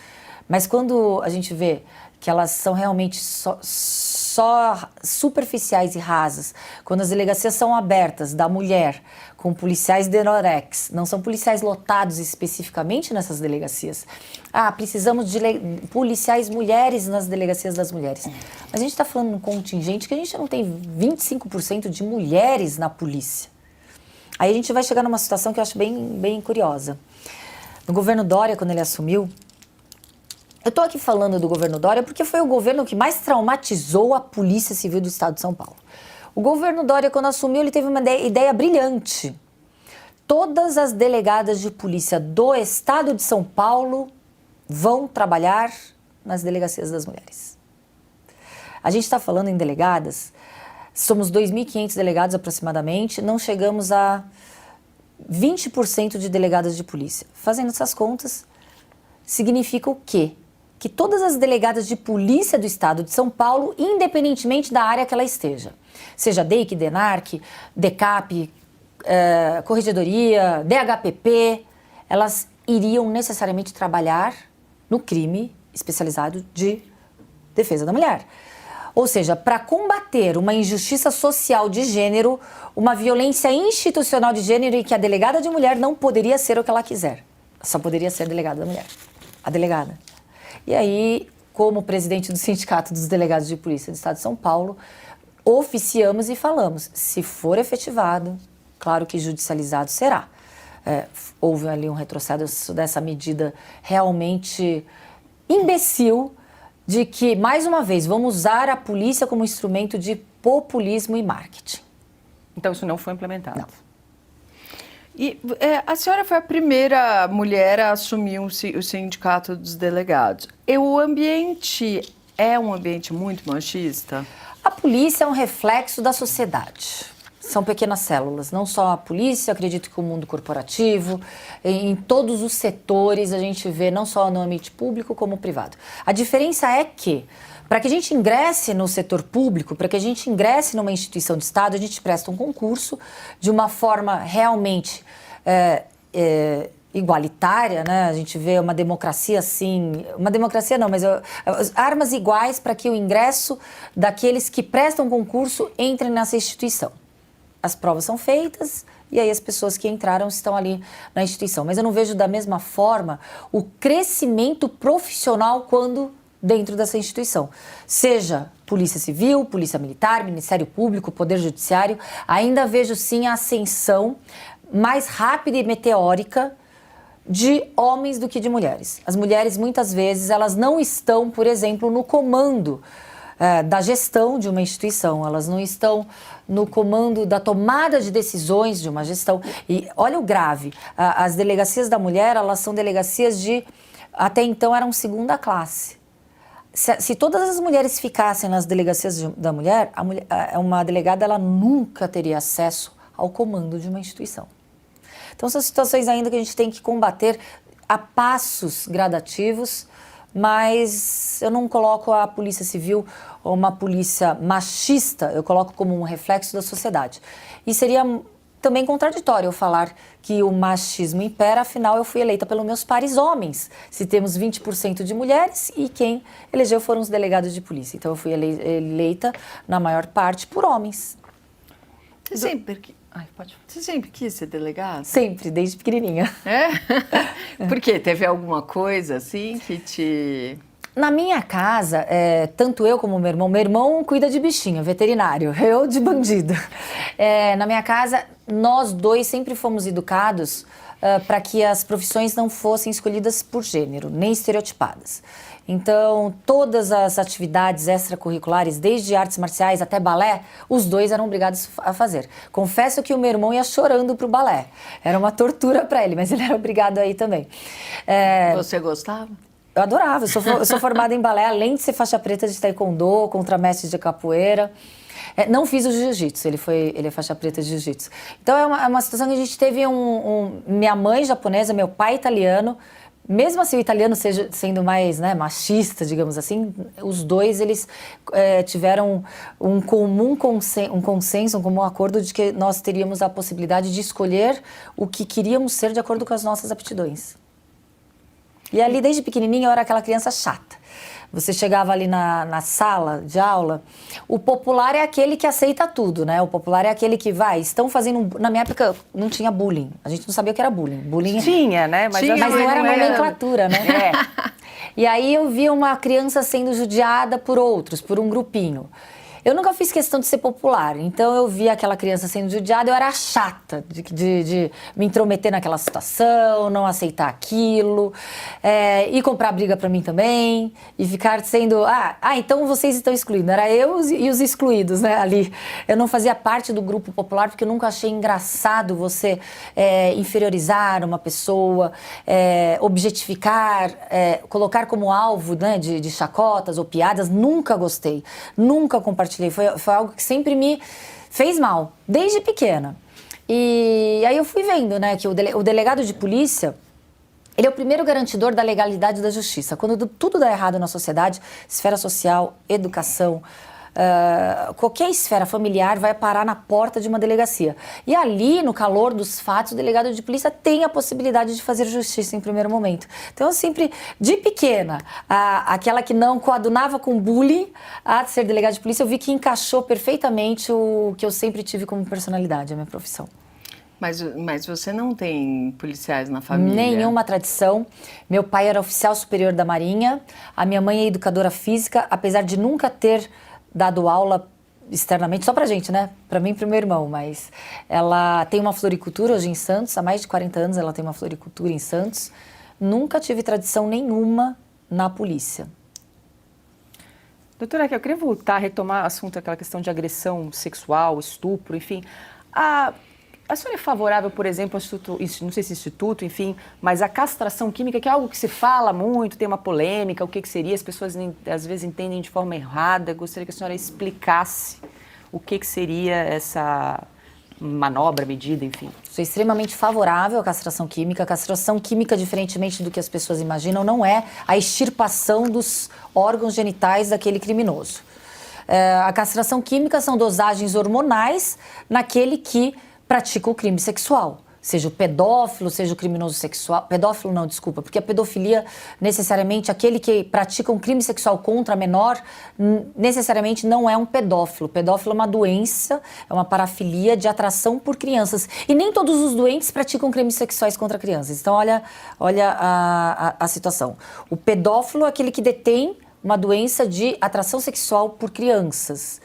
Mas quando a gente vê que elas são realmente só superficiais e rasas, quando as delegacias são abertas da mulher, com policiais de Norex, não são policiais lotados especificamente nessas delegacias. Precisamos de policiais mulheres nas delegacias das mulheres. Mas a gente está falando de um contingente que a gente não tem 25% de mulheres na polícia. Aí a gente vai chegar numa situação que eu acho bem curiosa. No governo Dória, quando ele assumiu, eu estou aqui falando do governo Dória porque foi o governo que mais traumatizou a Polícia Civil do Estado de São Paulo. O governo Dória, quando assumiu, ele teve uma ideia brilhante. Todas as delegadas de polícia do Estado de São Paulo vão trabalhar nas delegacias das mulheres. A gente está falando em delegadas, somos 2.500 delegados aproximadamente, não chegamos a 20% de delegadas de polícia. Fazendo essas contas, significa o quê? Que todas as delegadas de polícia do Estado de São Paulo, independentemente da área que ela esteja, seja DEIC, DENARC, DECAP, Corregedoria, DHPP, elas iriam necessariamente trabalhar no crime especializado de defesa da mulher. Ou seja, para combater uma injustiça social de gênero, uma violência institucional de gênero em que a delegada de mulher não poderia ser o que ela quiser. Só poderia ser a delegada da mulher. A delegada. E aí, como presidente do Sindicato dos Delegados de Polícia do Estado de São Paulo, oficiamos e falamos, se for efetivado, claro que judicializado será. Houve ali um retrocesso dessa medida realmente imbecil, de que, mais uma vez, vamos usar a polícia como instrumento de populismo e marketing. Então isso não foi implementado? Não. E a senhora foi a primeira mulher a assumir o sindicato dos delegados. E o ambiente é um ambiente muito machista? A polícia é um reflexo da sociedade. São pequenas células, não só a polícia, acredito que o mundo corporativo, em todos os setores a gente vê, não só no ambiente público como privado. A diferença é que, para que a gente ingresse no setor público, para que a gente ingresse numa instituição de Estado, a gente presta um concurso de uma forma realmente igualitária, né? A gente vê uma democracia assim, uma democracia não, mas armas iguais para que o ingresso daqueles que prestam concurso entrem nessa instituição. As provas são feitas e aí as pessoas que entraram estão ali na instituição. Mas eu não vejo da mesma forma o crescimento profissional quando dentro dessa instituição. Seja Polícia Civil, Polícia Militar, Ministério Público, Poder Judiciário, ainda vejo sim a ascensão mais rápida e meteórica de homens do que de mulheres. As mulheres, muitas vezes, elas não estão, por exemplo, no comando da gestão de uma instituição, elas não estão no comando da tomada de decisões de uma gestão. E olha o grave, as delegacias da mulher, elas são delegacias de, até então, eram segunda classe. Se todas as mulheres ficassem nas delegacias da mulher, uma delegada ela nunca teria acesso ao comando de uma instituição. Então são situações ainda que a gente tem que combater a passos gradativos, mas eu não coloco a Polícia Civil ou uma polícia machista, eu coloco como um reflexo da sociedade. E seria também contraditório eu falar que o machismo impera, afinal eu fui eleita pelos meus pares homens. Se temos 20% de mulheres e quem elegeu foram os delegados de polícia. Então eu fui eleita na maior parte por homens. Você sempre quis ser delegada? Sempre, desde pequenininha. É? Por quê? Teve alguma coisa assim que te... Na minha casa, tanto eu como meu irmão cuida de bichinho, veterinário, eu de bandido. Na minha casa, nós dois sempre fomos educados para que as profissões não fossem escolhidas por gênero, nem estereotipadas. Então, todas as atividades extracurriculares, desde artes marciais até balé, os dois eram obrigados a fazer. Confesso que o meu irmão ia chorando pro balé. Era uma tortura para ele, mas ele era obrigado a ir também. Você gostava? Eu adorava, eu sou formada em balé, além de ser faixa preta de taekwondo, contramestre de capoeira. Não fiz o jiu-jitsu, ele é faixa preta de jiu-jitsu. Então é uma situação que a gente teve minha mãe japonesa, meu pai italiano, mesmo assim o italiano sendo mais, né, machista, digamos assim, os dois eles tiveram um consenso, um comum acordo de que nós teríamos a possibilidade de escolher o que queríamos ser de acordo com as nossas aptidões. E ali, desde pequenininha, eu era aquela criança chata. Você chegava ali na sala de aula, o popular é aquele que aceita tudo, né? O popular é aquele que estão fazendo... Na minha época, não tinha bullying. A gente não sabia o que era bullying. Bullying Tinha, né? Mas não era nomenclatura, né? E aí eu via uma criança sendo judiada por outros, por um grupinho. Eu nunca fiz questão de ser popular, então eu via aquela criança sendo judiada, eu era chata de me intrometer naquela situação, não aceitar aquilo, e comprar briga pra mim também, e ficar sendo, então vocês estão excluindo. Era eu e os excluídos, né, ali. Eu não fazia parte do grupo popular porque eu nunca achei engraçado você inferiorizar uma pessoa, objetificar, colocar como alvo, né, de chacotas ou piadas. Nunca gostei, nunca compartilhei. Foi algo que sempre me fez mal, desde pequena. E aí eu fui vendo, né, que o delegado de polícia, ele é o primeiro garantidor da legalidade e da justiça. Quando tudo dá errado na sociedade, esfera social, educação, qualquer esfera familiar vai parar na porta de uma delegacia. E ali, no calor dos fatos, o delegado de polícia tem a possibilidade de fazer justiça em primeiro momento. Então, eu sempre, de pequena, aquela que não coadunava com bullying, a ser delegado de polícia, eu vi que encaixou perfeitamente o que eu sempre tive como personalidade, a minha profissão. Mas você não tem policiais na família? Nenhuma tradição. Meu pai era oficial superior da Marinha, a minha mãe é educadora física, apesar de nunca ter dado aula externamente, só pra gente, né? Pra mim e pro meu irmão, mas ela tem uma floricultura hoje em Santos, há mais de 40 anos ela tem uma floricultura em Santos. Nunca tive tradição nenhuma na polícia. Doutora Raquel, eu queria voltar, retomar o assunto, aquela questão de agressão sexual, estupro, enfim. A senhora é favorável, por exemplo, ao instituto, não sei se instituto, enfim, mas a castração química, que é algo que se fala muito, tem uma polêmica, o que seria, as pessoas às vezes entendem de forma errada. Gostaria que a senhora explicasse o que seria essa manobra, medida, enfim. Sou extremamente favorável à castração química. A castração química, diferentemente do que as pessoas imaginam, não é a extirpação dos órgãos genitais daquele criminoso. A castração química são dosagens hormonais naquele que pratica o crime sexual, seja o pedófilo, seja o criminoso sexual. Pedófilo não, desculpa, porque a pedofilia, necessariamente, aquele que pratica um crime sexual contra menor, necessariamente não é um pedófilo. Pedófilo é uma doença, é uma parafilia de atração por crianças. E nem todos os doentes praticam crimes sexuais contra crianças. Então, olha a situação. O pedófilo é aquele que detém uma doença de atração sexual por crianças.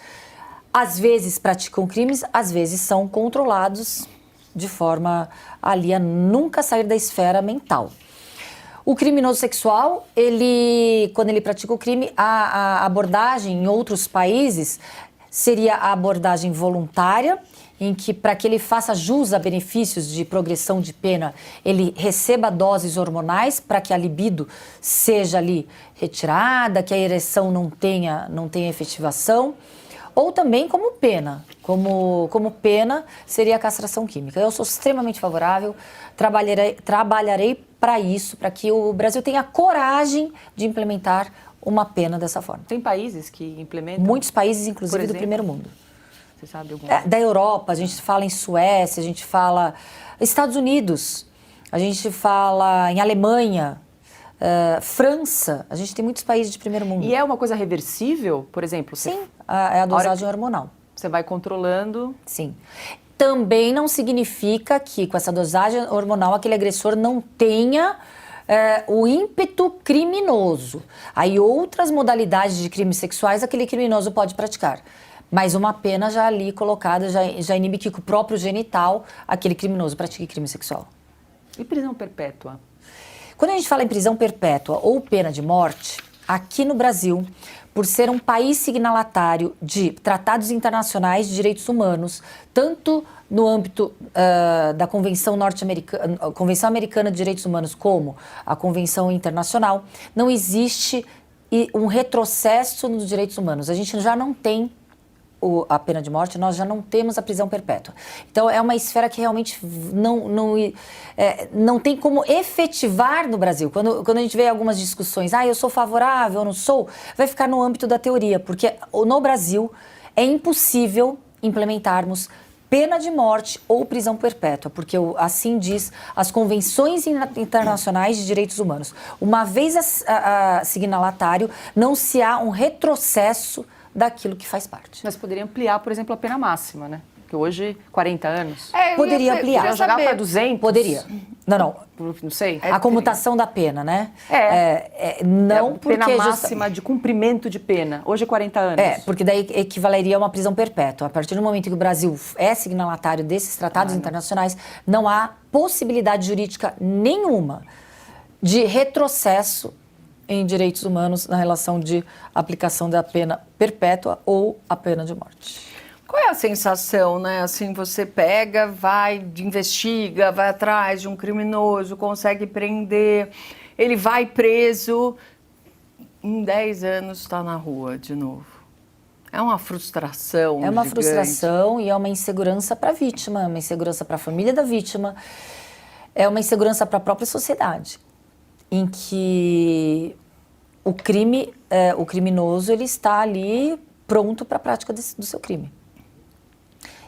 Às vezes praticam crimes, às vezes são controlados de forma ali a nunca sair da esfera mental. O criminoso sexual, quando ele pratica o crime, a abordagem em outros países seria a abordagem voluntária, em que, para que ele faça jus a benefícios de progressão de pena, ele receba doses hormonais para que a libido seja ali retirada, que a ereção não tenha efetivação. Ou também como pena. Como pena seria a castração química. Eu sou extremamente favorável, trabalharei para isso, para que o Brasil tenha coragem de implementar uma pena dessa forma. Tem países que implementam? Muitos países, inclusive do primeiro mundo. Você sabe algum? Da Europa, a gente fala em Suécia, a gente fala Estados Unidos, a gente fala em Alemanha, França, a gente tem muitos países de primeiro mundo. E é uma coisa reversível, por exemplo? Sim, é a dosagem hormonal. Você vai controlando. Sim. Também não significa que com essa dosagem hormonal aquele agressor não tenha o ímpeto criminoso. Aí outras modalidades de crimes sexuais aquele criminoso pode praticar. Mas uma pena já ali colocada já inibe que com o próprio genital aquele criminoso pratique crime sexual. E prisão perpétua? Quando a gente fala em prisão perpétua ou pena de morte, aqui no Brasil, por ser um país signatário de tratados internacionais de direitos humanos, tanto no âmbito da Convenção Norte-Americana, Convenção Americana de Direitos Humanos, como a Convenção Internacional, não existe um retrocesso nos direitos humanos. A gente já não tem a pena de morte, nós já não temos a prisão perpétua. Então, é uma esfera que realmente não tem como efetivar no Brasil. Quando a gente vê algumas discussões, eu sou favorável, eu não sou, vai ficar no âmbito da teoria, porque no Brasil é impossível implementarmos pena de morte ou prisão perpétua, porque assim diz as convenções internacionais de direitos humanos. Uma vez signatário, não se há um retrocesso daquilo que faz parte. Mas poderia ampliar, por exemplo, a pena máxima, né? Que hoje, 40 anos. Poderia ampliar. Jogar para 200? Poderia. Não. Não sei. A comutação da pena, né? Não, porque pena máxima de cumprimento de pena. Hoje, 40 anos. Porque daí equivaleria a uma prisão perpétua. A partir do momento que o Brasil é signatário desses tratados internacionais, não há possibilidade jurídica nenhuma de retrocesso em direitos humanos na relação de aplicação da pena perpétua ou a pena de morte. Qual é a sensação, né? Assim, você pega, vai, investiga, vai atrás de um criminoso, consegue prender, ele vai preso, em 10 anos está na rua de novo. É uma frustração. É uma gigante. frustração e é uma insegurança para a vítima, é uma insegurança para a família da vítima, é uma insegurança para a própria sociedade, em que o criminoso ele está ali pronto para a prática do seu crime.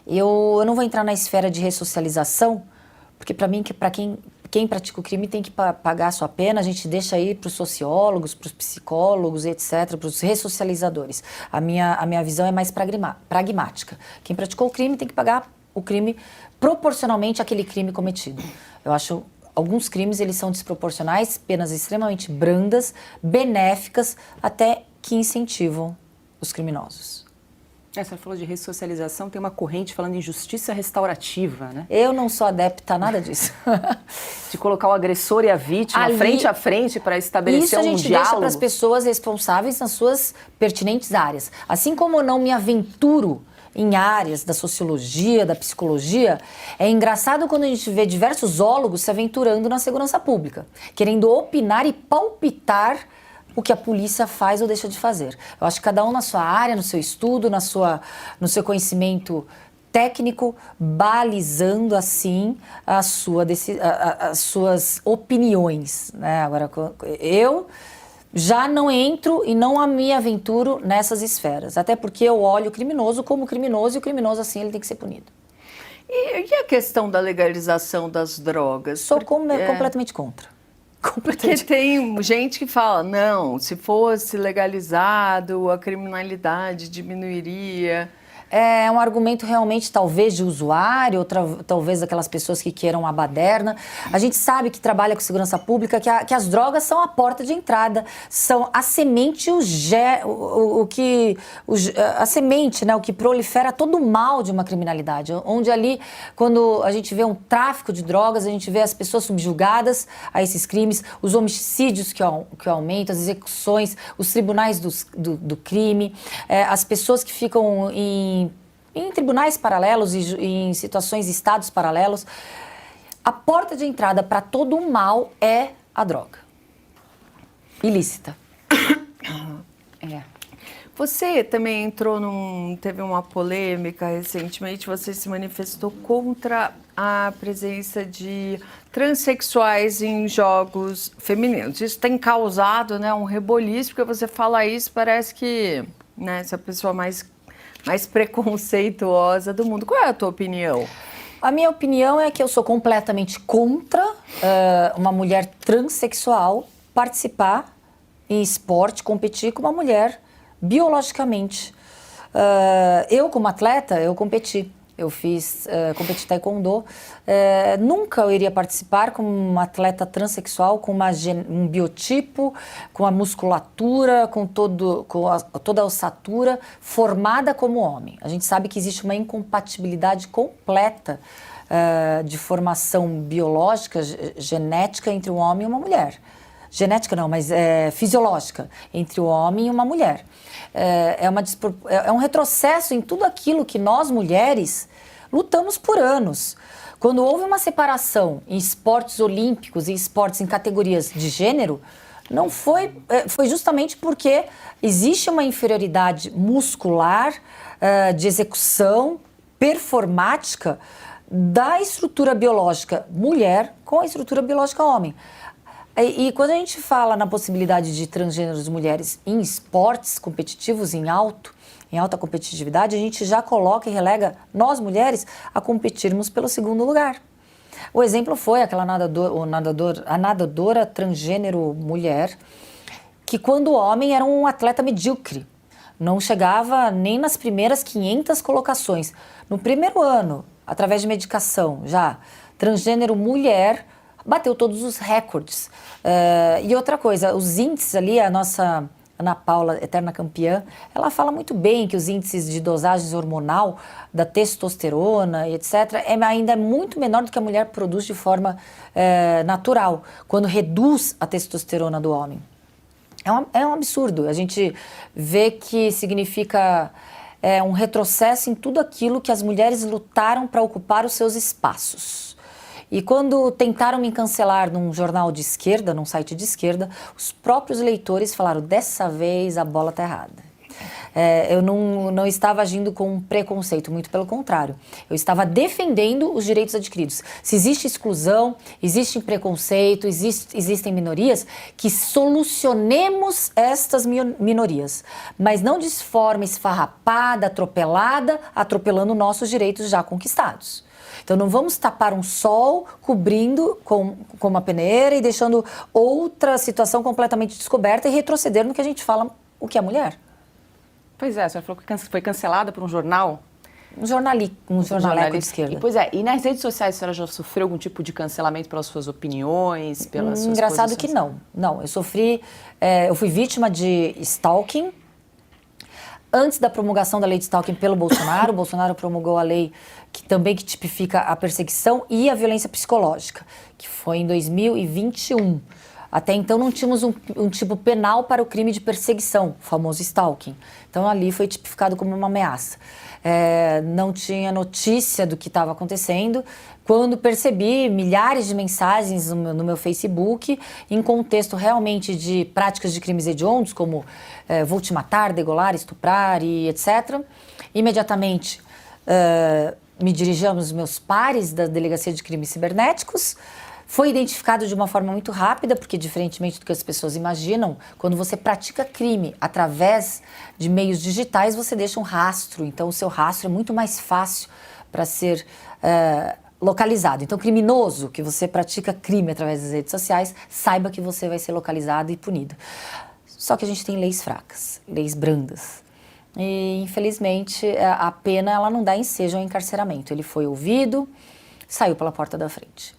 Eu não vou entrar na esfera de ressocialização, porque para mim, para quem pratica o crime tem que pagar a sua pena, a gente deixa aí para os sociólogos, para os psicólogos, etc., para os ressocializadores. A minha visão é mais pragmática. Quem praticou o crime tem que pagar o crime proporcionalmente àquele crime cometido. Eu acho alguns crimes eles são desproporcionais, penas extremamente brandas, benéficas, até que incentivam os criminosos. Você falou de ressocialização, tem uma corrente falando em justiça restaurativa, né? Eu não sou adepta a nada disso. De colocar o agressor e a vítima Ali, frente a frente para estabelecer um diálogo. Isso a gente deixa para as pessoas responsáveis nas suas pertinentes áreas. Assim como eu não me aventuro em áreas da sociologia, da psicologia, é engraçado quando a gente vê diversos zoólogos se aventurando na segurança pública, querendo opinar e palpitar o que a polícia faz ou deixa de fazer. Eu acho que cada um na sua área, no seu estudo, no seu conhecimento técnico, balizando assim as suas opiniões, né? Agora, eu já não entro e não me aventuro nessas esferas, até porque eu olho o criminoso como criminoso e o criminoso assim ele tem que ser punido. E a questão da legalização das drogas? Sou completamente contra. Porque tem gente que fala, não, se fosse legalizado, a criminalidade diminuiria. É um argumento realmente, talvez, de usuário, talvez daquelas pessoas que queiram a baderna. A gente sabe que trabalha com segurança pública, que as drogas são a porta de entrada, são a semente, a semente, né, o que prolifera todo o mal de uma criminalidade. Onde ali, quando a gente vê um tráfico de drogas, a gente vê as pessoas subjugadas a esses crimes, os homicídios que aumentam, as execuções, os tribunais do crime, as pessoas que ficam em tribunais paralelos e em situações de estados paralelos. A porta de entrada para todo o mal é a droga ilícita. Você também teve uma polêmica recentemente, você se manifestou contra a presença de transexuais em jogos femininos. Isso tem causado, né, um reboliço, porque você fala isso, parece que, né, se a pessoa mais mais preconceituosa do mundo. Qual é a tua opinião? A minha opinião é que eu sou completamente contra uma mulher transexual participar em esporte, competir com uma mulher biologicamente. Eu, como atleta, eu competi. Eu competi taekwondo. Nunca eu iria participar como uma atleta transexual com um biotipo, com a musculatura, com toda a ossatura formada como homem. A gente sabe que existe uma incompatibilidade completa de formação biológica, genética entre um homem e uma mulher. Genética não, mas fisiológica entre o homem e uma mulher. É um retrocesso em tudo aquilo que nós, mulheres, lutamos por anos. Quando houve uma separação em esportes olímpicos e esportes em categorias de gênero, não foi justamente porque existe uma inferioridade muscular, de execução, performática, da estrutura biológica mulher com a estrutura biológica homem. E quando a gente fala na possibilidade de transgêneros mulheres em esportes competitivos em alta competitividade, a gente já coloca e relega nós mulheres a competirmos pelo segundo lugar. O exemplo foi aquela a nadadora transgênero mulher, que quando homem era um atleta medíocre, não chegava nem nas primeiras 500 colocações. No primeiro ano, através de medicação, já transgênero mulher, bateu todos os recordes. E outra coisa, os índices ali, a nossa Ana Paula, eterna campeã, ela fala muito bem que os índices de dosagens hormonal da testosterona e etc. ainda é muito menor do que a mulher produz de forma natural, quando reduz a testosterona do homem. É um absurdo. A gente vê que significa um retrocesso em tudo aquilo que as mulheres lutaram para ocupar os seus espaços. E quando tentaram me cancelar num jornal de esquerda, num site de esquerda, os próprios leitores falaram, dessa vez a bola está errada. Eu não estava agindo com preconceito, muito pelo contrário. Eu estava defendendo os direitos adquiridos. Se existe exclusão, existe preconceito, existem minorias, que solucionemos estas minorias. Mas não de forma esfarrapada, atropelada, atropelando nossos direitos já conquistados. Então não vamos tapar um sol cobrindo com uma peneira e deixando outra situação completamente descoberta e retroceder no que a gente fala, o que é mulher. Pois é, a senhora falou que foi cancelada por um jornal? Um jornaleco de esquerda. Pois é, e nas redes sociais a senhora já sofreu algum tipo de cancelamento pelas suas opiniões, pelas suas Engraçado posições? que não. Não, eu fui vítima de stalking. Antes da promulgação da lei de stalking pelo Bolsonaro, o Bolsonaro promulgou a lei que tipifica a perseguição e a violência psicológica, que foi em 2021. Até então não tínhamos um tipo penal para o crime de perseguição, o famoso stalking. Então ali foi tipificado como uma ameaça. Não tinha notícia do que estava acontecendo. Quando percebi milhares de mensagens no meu Facebook, em contexto realmente de práticas de crimes hediondos, como vou te matar, degolar, estuprar e etc., imediatamente me dirigi aos meus pares da Delegacia de Crimes Cibernéticos. Foi identificado de uma forma muito rápida, porque diferentemente do que as pessoas imaginam, quando você pratica crime através de meios digitais, você deixa um rastro. Então, o seu rastro é muito mais fácil para ser localizado. Então, criminoso, que você pratica crime através das redes sociais, saiba que você vai ser localizado e punido. Só que a gente tem leis fracas, leis brandas. E, infelizmente, a pena ela não dá ensejo ao encarceramento. Ele foi ouvido, saiu pela porta da frente.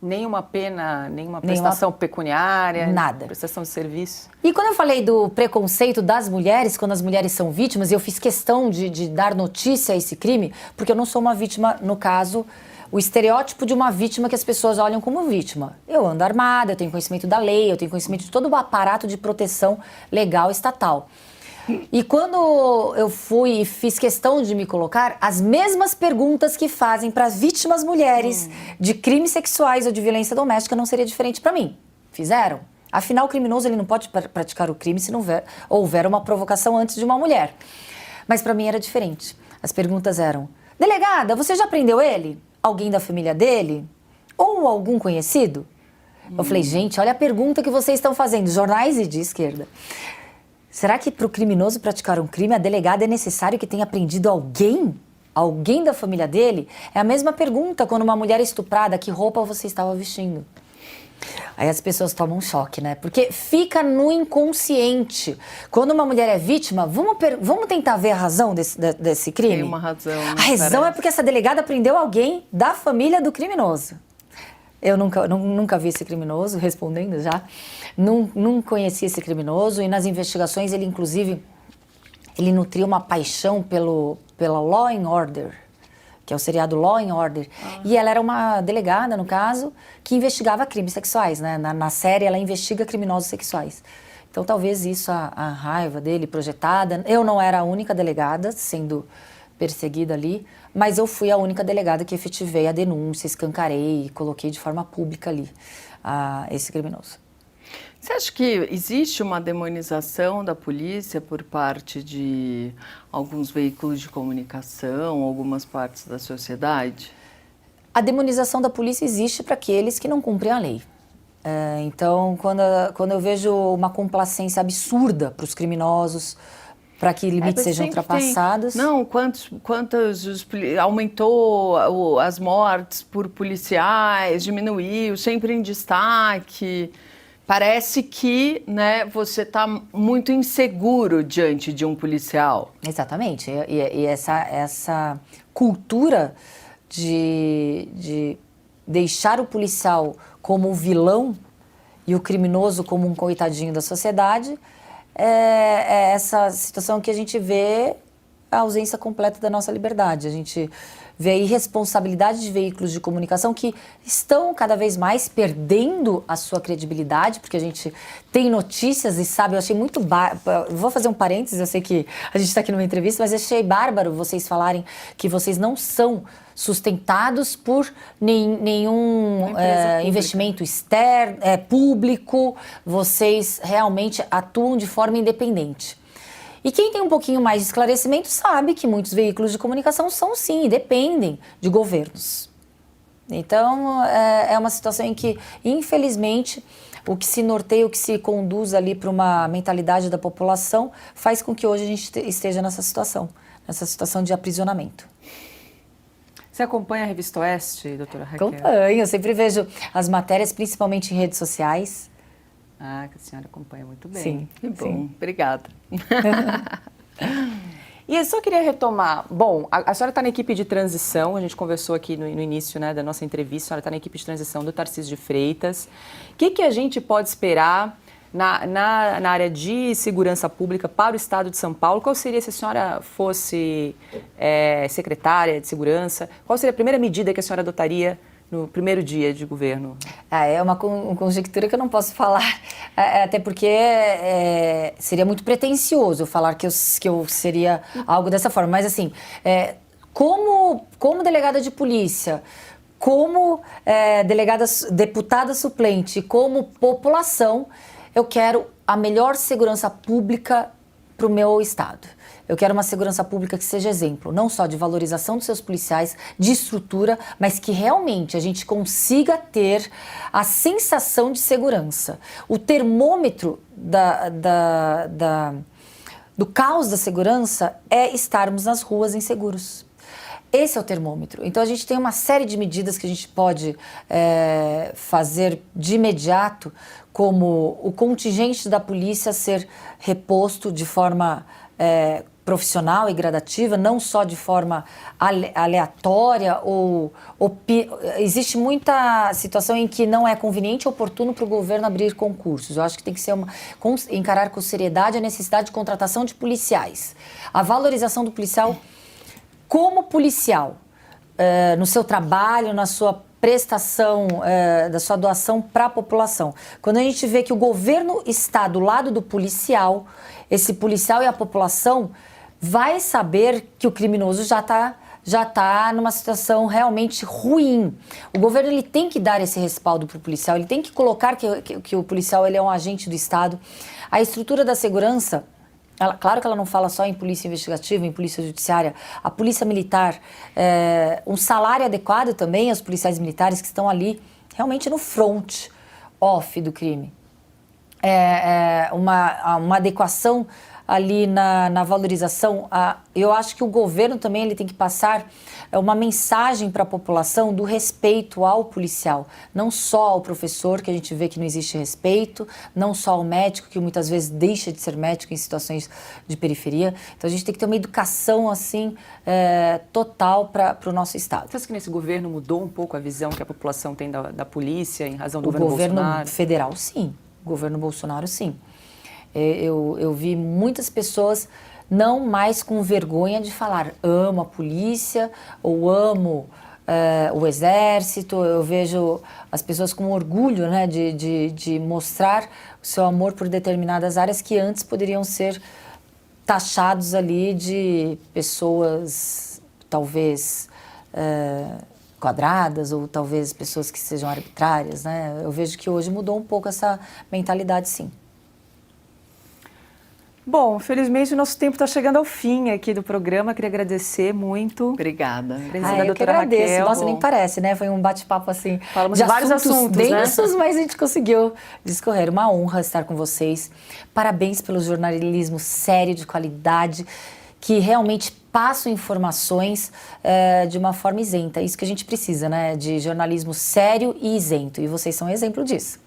Nenhuma pena, nenhuma prestação pecuniária? Nada. Prestação de serviço? E quando eu falei do preconceito das mulheres, quando as mulheres são vítimas, e eu fiz questão de dar notícia a esse crime, porque eu não sou uma vítima, no caso, o estereótipo de uma vítima que as pessoas olham como vítima. Eu ando armada, eu tenho conhecimento da lei, eu tenho conhecimento de todo o aparato de proteção legal estatal. E quando eu fui e fiz questão de me colocar, as mesmas perguntas que fazem para as vítimas mulheres de crimes sexuais ou de violência doméstica não seria diferente para mim. Fizeram. Afinal, o criminoso ele não pode praticar o crime se não houver uma provocação antes de uma mulher. Mas para mim era diferente. As perguntas eram: delegada, você já prendeu ele? Alguém da família dele? Ou algum conhecido? Eu falei, gente, olha a pergunta que vocês estão fazendo, jornais e de esquerda. Será que para o criminoso praticar um crime, a delegada é necessário que tenha prendido alguém? Alguém da família dele? É a mesma pergunta quando uma mulher é estuprada, que roupa você estava vestindo? Aí as pessoas tomam um choque, né? Porque fica no inconsciente. Quando uma mulher é vítima, vamos tentar ver a razão desse crime? Tem uma razão. A razão é porque essa delegada prendeu alguém da família do criminoso. Eu nunca vi esse criminoso, respondendo já. Não conheci esse criminoso e nas investigações ele, inclusive, ele nutria uma paixão pela Law and Order, que é o seriado Law and Order. E ela era uma delegada, no caso, que investigava crimes sexuais, né? Na série, ela investiga criminosos sexuais. Então, talvez isso, a raiva dele projetada... Eu não era a única delegada sendo perseguida ali, mas eu fui a única delegada que efetivei a denúncia, escancarei e coloquei de forma pública ali esse criminoso. Você acha que existe uma demonização da polícia por parte de alguns veículos de comunicação, algumas partes da sociedade? A demonização da polícia existe para aqueles que não cumprem a lei. Então, quando eu vejo uma complacência absurda para os criminosos, para que limites sejam ultrapassados... aumentou as mortes por policiais, diminuiu, sempre em destaque... Parece que, né, você está muito inseguro diante de um policial. Exatamente. E essa cultura de deixar o policial como o vilão e o criminoso como um coitadinho da sociedade é essa situação que a gente vê a ausência completa da nossa liberdade. A gente vê a irresponsabilidade de veículos de comunicação que estão cada vez mais perdendo a sua credibilidade, porque a gente tem notícias e sabe, eu achei muito... Vou fazer um parênteses, eu sei que a gente está aqui numa entrevista, mas eu achei bárbaro vocês falarem que vocês não são sustentados por nenhum investimento externo, público, vocês realmente atuam de forma independente. E quem tem um pouquinho mais de esclarecimento sabe que muitos veículos de comunicação são, sim, dependem de governos. Então, é uma situação em que, infelizmente, o que se norteia, o que se conduz ali para uma mentalidade da população, faz com que hoje a gente esteja nessa situação de aprisionamento. Você acompanha a Revista Oeste, doutora Raquel? Acompanho, eu sempre vejo as matérias, principalmente em redes sociais. Ah, que a senhora acompanha muito bem. Sim, Que bom, sim. obrigada. E eu só queria retomar, bom, a senhora está na equipe de transição, a gente conversou aqui no início, né, da nossa entrevista, a senhora está na equipe de transição do Tarcísio de Freitas. O que a gente pode esperar na área de segurança pública para o Estado de São Paulo? Qual seria, se a senhora fosse secretária de segurança, qual seria a primeira medida que a senhora adotaria no primeiro dia de governo? É uma conjectura que eu não posso falar, até porque seria muito pretensioso falar que eu seria algo dessa forma. Mas assim, como delegada de polícia, como deputada suplente, como população, eu quero a melhor segurança pública para o meu estado. Eu quero uma segurança pública que seja exemplo, não só de valorização dos seus policiais, de estrutura, mas que realmente a gente consiga ter a sensação de segurança. O termômetro do caos da segurança é estarmos nas ruas inseguros. Esse é o termômetro. Então, a gente tem uma série de medidas que a gente pode fazer de imediato, como o contingente da polícia ser reposto de forma profissional e gradativa, não só de forma aleatória existe muita situação em que não é conveniente ou oportuno para o governo abrir concursos. Eu acho que tem que ser encarar com seriedade a necessidade de contratação de policiais. A valorização do policial como policial, no seu trabalho, na sua prestação, da sua doação para a população. Quando a gente vê que o governo está do lado do policial, esse policial e a população vai saber que o criminoso já está numa situação realmente ruim. O governo ele tem que dar esse respaldo para o policial, ele tem que colocar que o policial ele é um agente do Estado. A estrutura da segurança, claro que ela não fala só em polícia investigativa, em polícia judiciária, a polícia militar, um salário adequado também aos policiais militares que estão ali realmente no front off do crime. uma adequação ali na valorização. Eu acho que o governo também ele tem que passar uma mensagem para a população do respeito ao policial, não só ao professor, que a gente vê que não existe respeito, não só ao médico, que muitas vezes deixa de ser médico em situações de periferia. Então a gente tem que ter uma educação assim total para o nosso estado. Você acha que nesse governo mudou um pouco a visão que a população tem da polícia em razão do governo Bolsonaro? O governo federal, sim. O governo Bolsonaro, sim. Eu vi muitas pessoas não mais com vergonha de falar amo a polícia ou amo o exército. Eu vejo as pessoas com orgulho, né, de mostrar o seu amor por determinadas áreas que antes poderiam ser taxados ali de pessoas talvez quadradas ou talvez pessoas que sejam arbitrárias, né? Eu vejo que hoje mudou um pouco essa mentalidade, sim. Bom, felizmente o nosso tempo está chegando ao fim aqui do programa. Queria agradecer muito. Obrigada. Precisando Eu que agradeço. Raquel. Nossa, nem parece, né? Foi um bate-papo assim. Falamos de vários assuntos, densos, né? mas a gente conseguiu discorrer. Uma honra estar com vocês. Parabéns pelo jornalismo sério, de qualidade, que realmente passam informações de uma forma isenta. Isso que a gente precisa, né? De jornalismo sério e isento. E vocês são exemplo disso.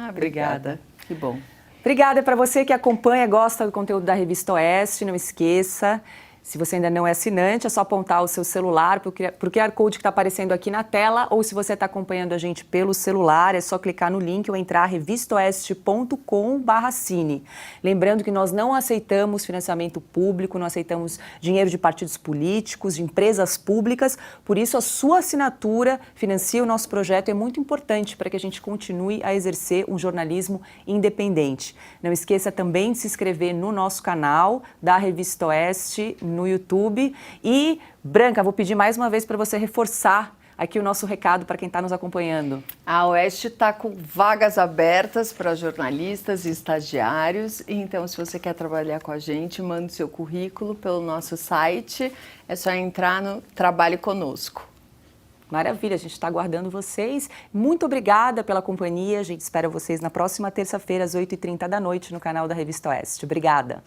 Obrigada. Que bom. Obrigada para você que acompanha, gosta do conteúdo da Revista Oeste. Não esqueça, se você ainda não é assinante, é só apontar o seu celular para o QR Code que está aparecendo aqui na tela, ou se você está acompanhando a gente pelo celular, é só clicar no link ou entrar revistaoeste.com/assine. Lembrando que nós não aceitamos financiamento público, não aceitamos dinheiro de partidos políticos, de empresas públicas, por isso a sua assinatura financia o nosso projeto, é muito importante para que a gente continue a exercer um jornalismo independente. Não esqueça também de se inscrever no nosso canal da Revista Oeste, no YouTube. E, Branca, vou pedir mais uma vez para você reforçar aqui o nosso recado para quem está nos acompanhando. A Oeste está com vagas abertas para jornalistas e estagiários. Então, se você quer trabalhar com a gente, mande seu currículo pelo nosso site. É só entrar no Trabalhe Conosco. Maravilha, a gente está aguardando vocês. Muito obrigada pela companhia. A gente espera vocês na próxima terça-feira, às 8h30 da noite, no canal da Revista Oeste. Obrigada.